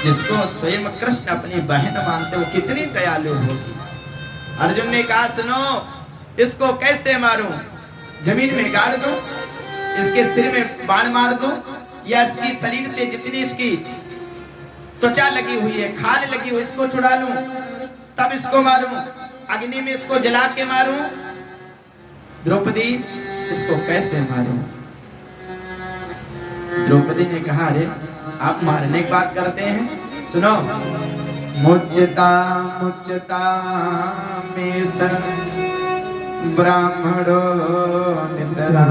जिसको स्वयं कृष्ण अपनी बहन मानते हो कितनी दयालु होगी। अर्जुन ने कहा, सुनो, इसको कैसे मारूं? जमीन में गाड़ दूं, इसके सिर में बाण मार दूं, या इसकी शरीर से जितनी इसकी त्वचा लगी हुई है, खाल लगी हुई, इसको छुड़ा लूं तब इसको मारूं? अग्नि में इसको जला के मारूं? द्रौपदी, इसको कैसे मारूं? द्रौपदी ने कहा, अरे आप मारने की बात करते हैं, सुनो, मुच्यता मुच्यता में स ब्राह्मणो नितरा।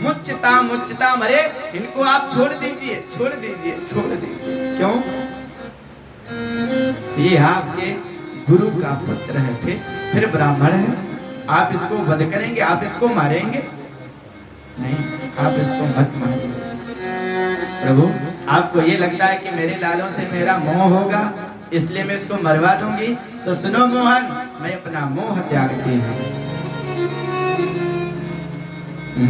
मुच्यता मुच्यता, मरे इनको आप छोड़ दीजिए, छोड़ दीजिए, छोड़ दीजिए। क्यों? ये आपके गुरु का पुत्र है, फिर ब्राह्मण है, आप इसको वध करेंगे, आप इसको मारेंगे? नहीं, आप इसको मत मारिए। प्रभु, आपको ये लगता है कि मेरे लालों से मेरा मोह होगा, इसलिए मैं इसको मरवा दूंगी? सो सुनो मोहन, मैं अपना मोह त्यागती हूँ।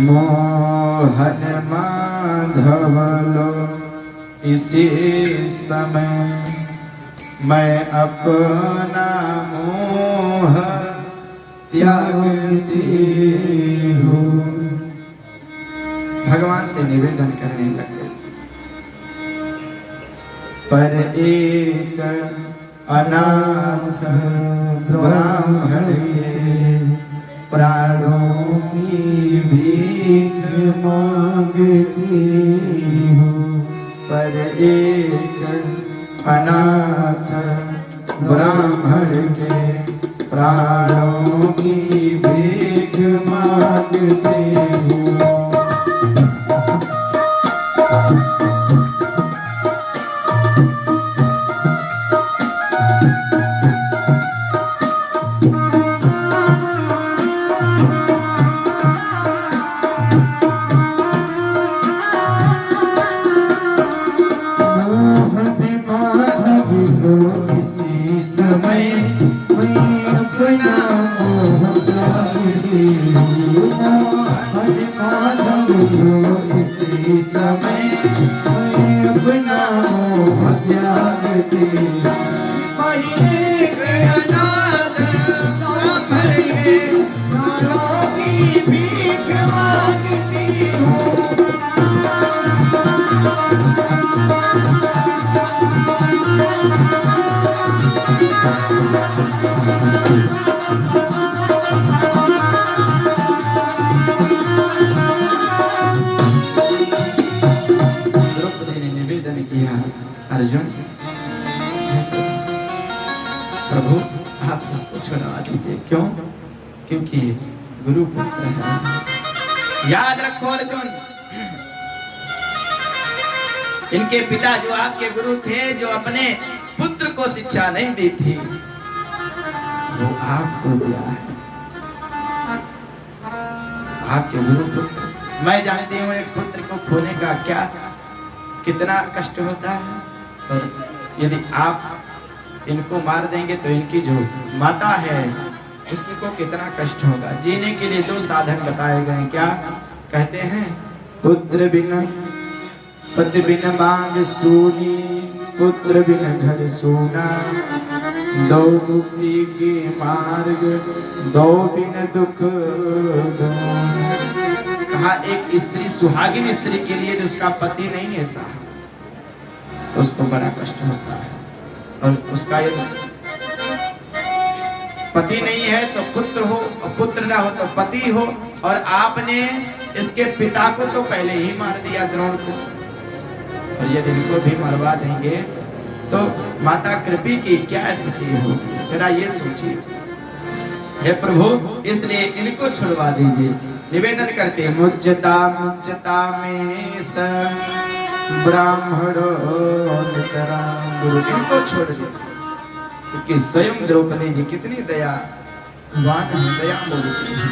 मोहन माधव लो इसी समय, मैं अपना मोह त्यागती हूँ। भगवान से निवेदन करने लगे। पर एक अनाथ ब्राह्मण के प्राणों की भीख मांगती हूँ। पर एक अनाथ ब्राह्मण के प्राणों की भीख मांगती हूँ। अर्जुन, प्रभु आप इसको छुड़ा दीजिए। क्यों? क्योंकि गुरु पुत्र है। याद रखो अर्जुन, इनके पिता जो आपके गुरु थे, जो अपने पुत्र को शिक्षा नहीं दी थी, वो आपको दिया है। आपके गुरु पुत्र, मैं जानती हूँ एक पुत्र को खोने का क्या कितना कष्ट होता है, और यदि आप इनको मार देंगे तो इनकी जो माता है उसको कितना कष्ट होगा। जीने के लिए 2 साधन बताए गए। क्या? कहते हैं पुत्र बिन पति बिन मांग सूनी, पुत्र बिन घर सोना, दो मुक्ति के मार्ग, दो बिन दुख दो। कहा एक स्त्री सुहागिन स्त्री के लिए तो उसका पति नहीं है साहब, तो उसको बड़ा कष्ट होता है। और उसका यदि पति नहीं है तो पुत्र हो, और पुत्र ना हो तो पति हो। और आपने इसके पिता को तो पहले ही मार दिया, द्रोण को, और यदि इनको भी मरवा देंगे तो माता कृपी की क्या स्थिति होगी, जरा ये सोचिए। हे प्रभु, इसलिए इनको छुड़वा दीजिए। निवेदन करते हैं मुज्जता मुज्जता में स ब्राह्मणो नितरा, गुरु इनको छोड़ दीजिए, क्योंकि स्वयं द्रौपदी जी कितनी दयावान दया मूर्ति है।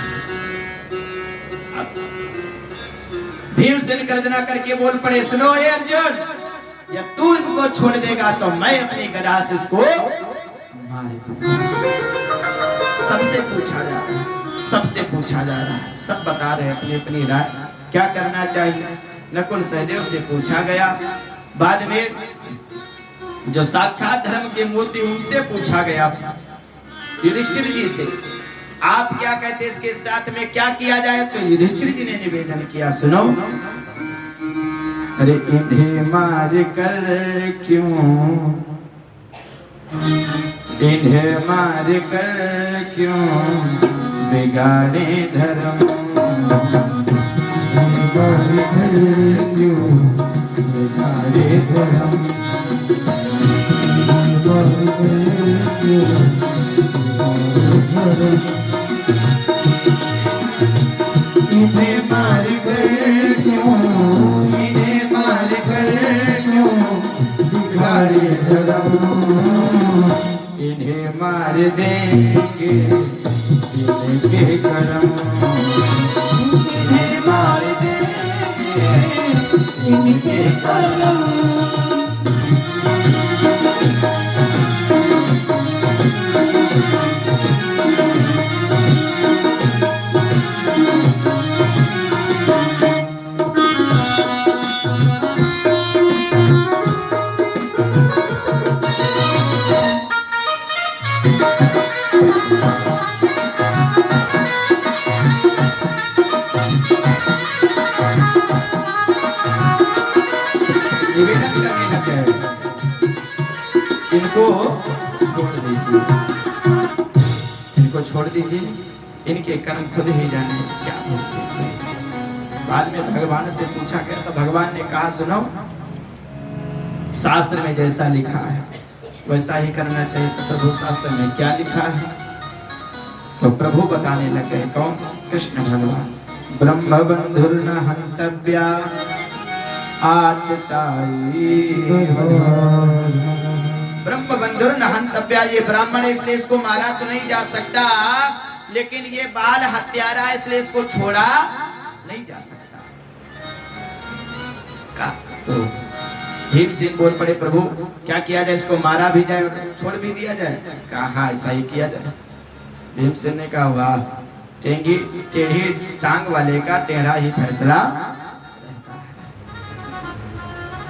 भीमसेन गर्जना करके बोल पड़े, सुनो ये अर्जुन, या तू इनको छोड़ देगा तो मैं अपनी गदा से इसको मार दूंगा। सबसे पूछा जा रहा है, सबसे पूछा जा रहा है, सब बता रहे अपनी अपनी राय क्या करना चाहिए। नकुल सहदेव से पूछा गया, बाद में जो साक्षात धर्म के मूर्ति उनसे पूछा गया, युधिष्ठिर जी से, आप क्या कहते हैं इसके साथ में क्या किया जाए। तो युधिष्ठिर जी ने निवेदन किया, सुनो, अरे इन्हें मार कर क्यों, इन्हें मार कर क्यों बिगाड़े धर्म, क्यों बिगाड़े धर्म, इन्हें मार कर क्यों, इन्हें मार कर क्यों बिगाड़े धर्म, इन्हें मार देंगे इनके कर्म, इन्हें मार देंगे इनके कर्म। इनको छोड़ दीजिए, इनको छोड़ दीजिए, इनके कर्म खुद ही जाने क्या होते हैं। बाद में भगवान से पूछा गया तो भगवान ने कहा, सुनो, शास्त्र में जैसा लिखा है वैसा ही करना चाहिए। तो प्रभु शास्त्र में क्या लिखा है, तो प्रभु बताने लगे, कौन, कृष्ण भगवान, ब्रह्म बंधुर्न हंतव्या आतताई, ब्रह्म बंधुर्न हंतव्या, ये ब्राह्मण है इसलिए इसको मारा तो नहीं जा सकता, लेकिन ये बाल हत्यारा है इसलिए इसको छोड़ा नहीं जा सकता। तो भीमसेन बोल पड़े, प्रभु क्या किया जाए, इसको मारा भी जाए और छोड़ भी दिया जाए। कहा ऐसा ही किया जाए। भीमसेन ने कहा, वाह, टेढ़ी टांग वाले का टेढ़ा ही फैसला,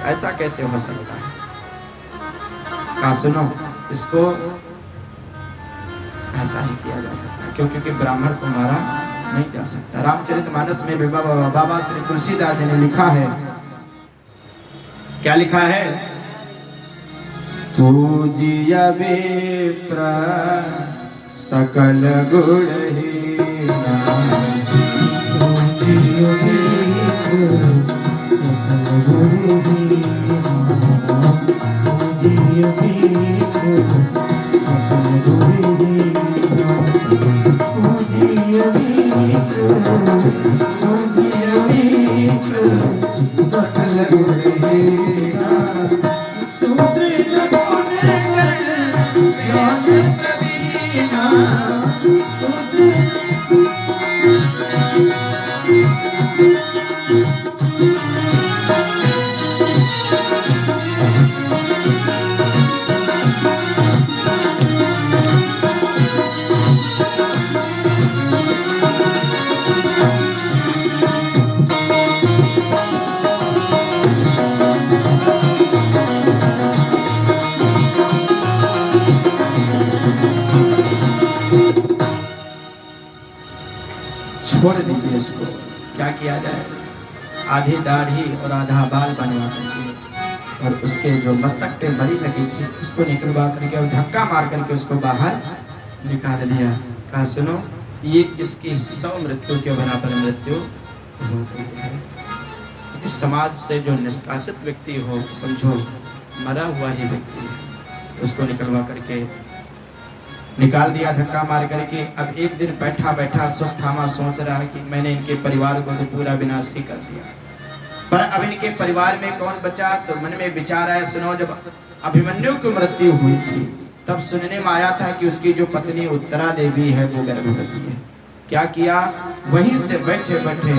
ऐसा कैसे हो सकता है। कहा, सुनो, इसको ऐसा ही किया जा सकता है, क्योंकि ब्राह्मण को मारा नहीं जा सकता। रामचरितमानस में भी बाबा श्री तुलसीदास जी ने लिखा है, क्या लिखा है, पूजिया विप्र सकल गुणहीना, पूजिया विप्र सकल गुणहीना, पूजिया विप्र सकल गुणहीना, पूजिया विप्र, पूजिया विप्र सकल गुणहीना, शूद्र गुण ज्ञान प्रवीणा, छोड़ दीजिए इसको। क्या किया जाए? आधी दाढ़ी और आधा बाल बनवा करके और उसके जो मस्तक पे मरी लगी थी उसको निकलवा करके और धक्का मार करके उसको बाहर निकाल दिया। कहा सुनो, ये इसकी 100 मृत्यु के बराबर मृत्यु हो गई है। तो समाज से जो निष्कासित व्यक्ति हो, समझो मरा हुआ ही व्यक्ति है, उसको निकलवा करके निकाल दिया धक्का मार करके। अब एक दिन बैठा बैठा स्वस्थामा सोच रहा है कि मैंने इनके परिवार को तो पूरा विनाश ही कर दिया, पर अब इनके परिवार में कौन बचा? तो मन में विचार आया, सुनो जब अभिमन्यु की मृत्यु हुई थी तब सुनने में आया था कि उसकी जो पत्नी उत्तरा देवी है वो गर्भवती है। क्या किया? वहीं से बैठे बैठे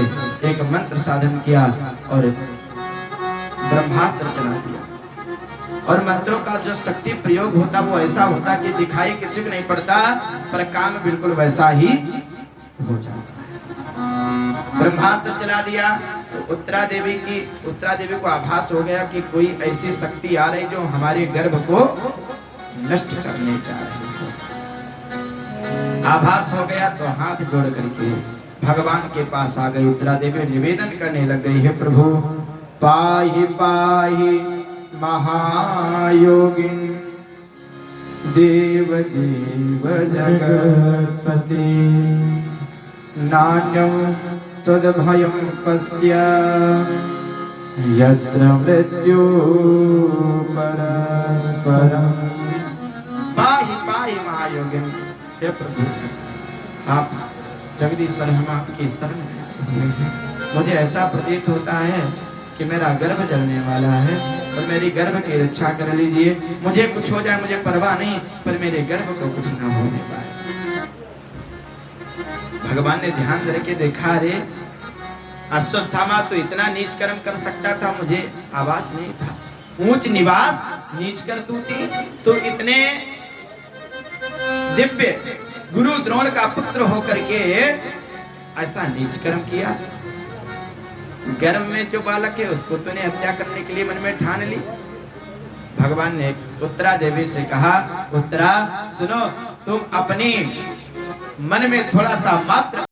एक मंत्र साधन किया और ब्रह्मास्त्र चला दिया। और मंत्रों का जो शक्ति प्रयोग होता वो ऐसा होता कि दिखाई किसी को नहीं पड़ता, पर काम बिल्कुल वैसा ही हो जाता है। ब्रह्मास्त्र चला दिया तो उत्तरा देवी को आभास हो गया कि कोई ऐसी शक्ति आ रही जो हमारे गर्भ को नष्ट करने जा रही है। आभास हो गया तो हाथ जोड़ करके भगवान के पास आ गई। उत्तरा देवी निवेदन करने लग गई, है प्रभु पाहि पाहि महायोगिन देव देव जगत्पति नान्यं तद्भयं पश्य यत्र मृत्यु परस्परम्। पाहि पाहि महायोगिन, हे प्रभु आप जगदीश्वर हम आपकी शरण में। मुझे ऐसा प्रतीत होता है कि मेरा गर्भ जलने वाला है और मेरी गर्भ की रक्षा कर लीजिए। मुझे कुछ हो जाए मुझे परवाह नहीं, पर मेरे गर्भ को कुछ ना होने पाए। भगवान ने ध्यान करके देखा, अरे अश्वस्थामा तो इतना नीच कर्म कर सकता था, मुझे आवाज नहीं था। ऊंच निवास नीच कर तूती, तो इतने दिव्य गुरु द्रोण का पुत्र होकर के ऐसा नीच कर्म किया। गर्भ में जो बालक है उसको तूने हत्या करने के लिए मन में ठान ली। भगवान ने उत्तरा देवी से कहा, उत्तरा सुनो, तुम अपनी मन में थोड़ा सा मात्र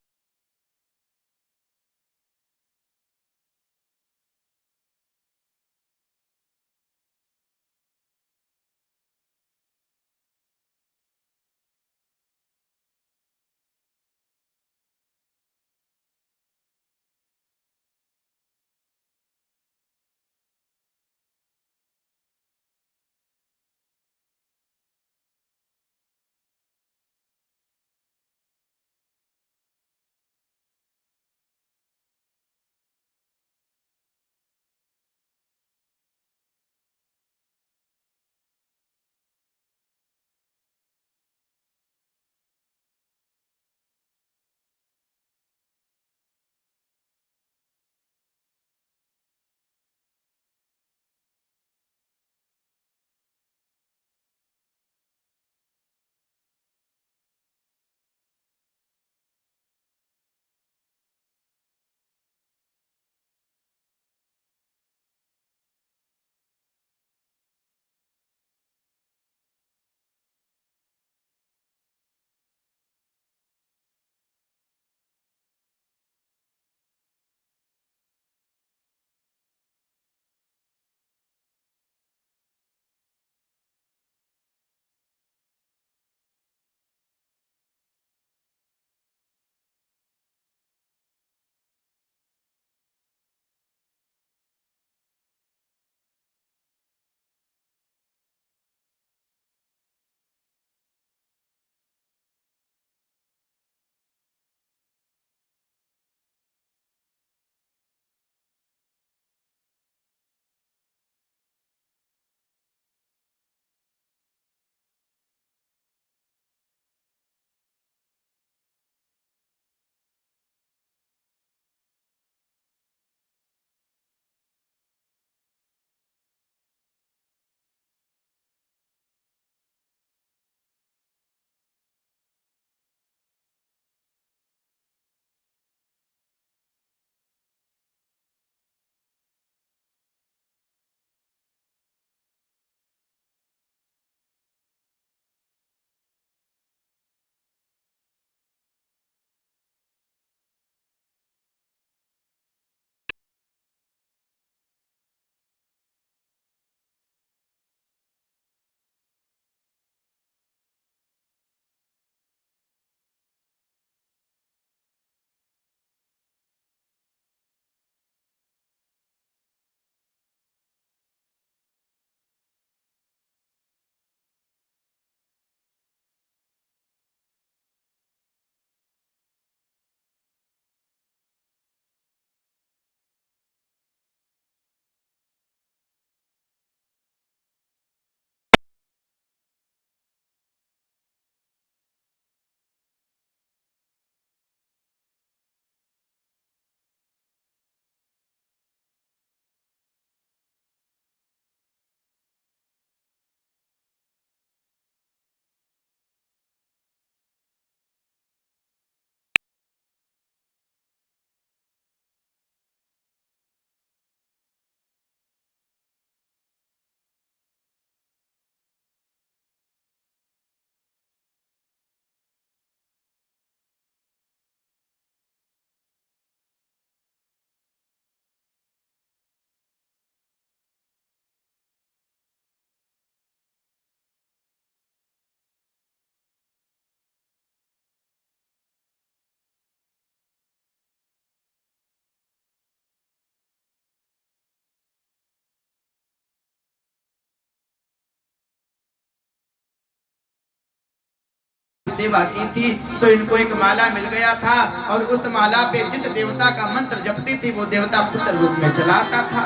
सेवा की थी, सो इनको एक माला मिल गया था और उस माला पे जिस देवता का मंत्र जपती थी वो देवता पुत्र रूप में चला आता था,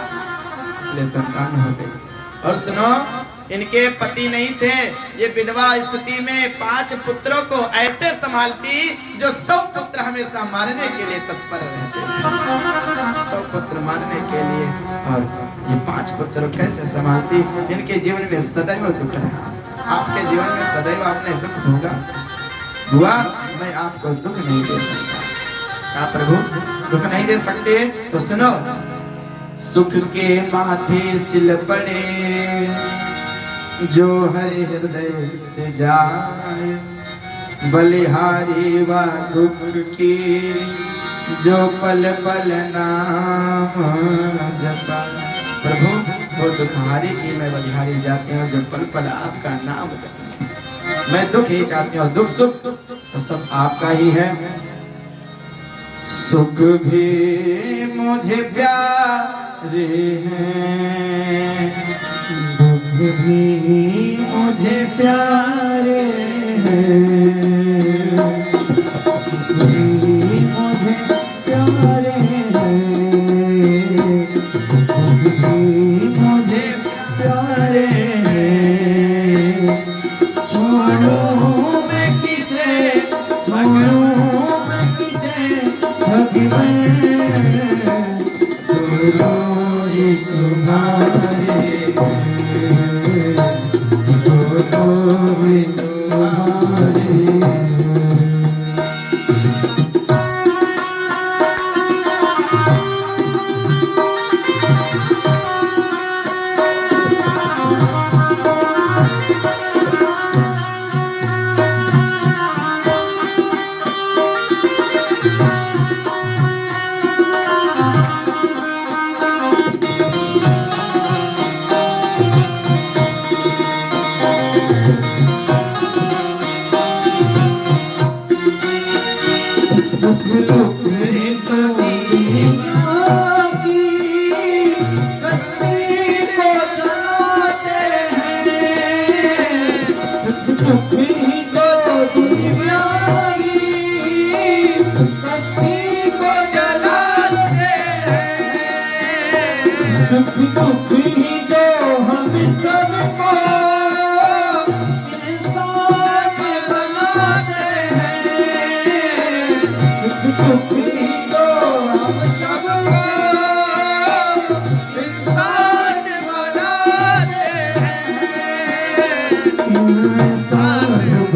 इसलिए संतान हो गई। और सुनो, इनके पति नहीं थे, ये विधवा स्थिति में 5 पुत्रों को ऐसे संभालती जो सब पुत्र हमेशा मारने के लिए तत्पर रहते थे, सब पुत्र मारने के लिए। और ये 5 पुत्र कैसे संभालती, इनके जीवन में सदैव दुख रहा। आपके जीवन में सदैव आपने दुख भोगा हुआ, मैं आपको दुख नहीं दे सकता। क्या प्रभु दुख नहीं दे सकते? तो सुनो, सुख के माथे सिल पड़े जो हरि हृदय से जाए, बलिहारी व दुख की जो पल पल नाम जपाए। प्रभु वो दुखहारी की मैं बलिहारी जाती हूँ, जो पल पल आपका नाम जपती। मैं दुख ही चाहती हूँ, दुख सुख तो सब आपका ही है। सुख भी मुझे प्यारे हैं, दुख भी मुझे प्यारे हैं, सुख भी मुझे प्यारे हैं, दुख भी मुझे प्यारे हैं। छोड़ो मैं किसे, छोड़ो मैं किसे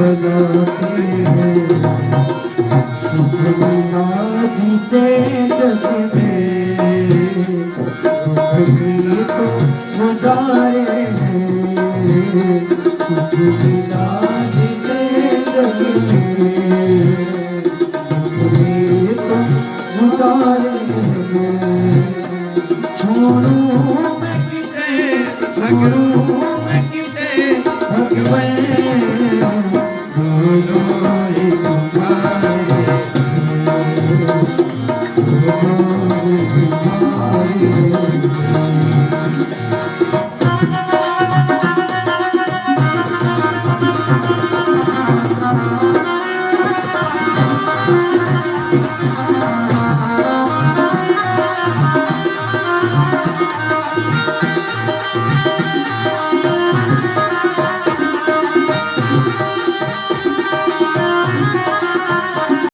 भगवान, तुम्हारे हैं,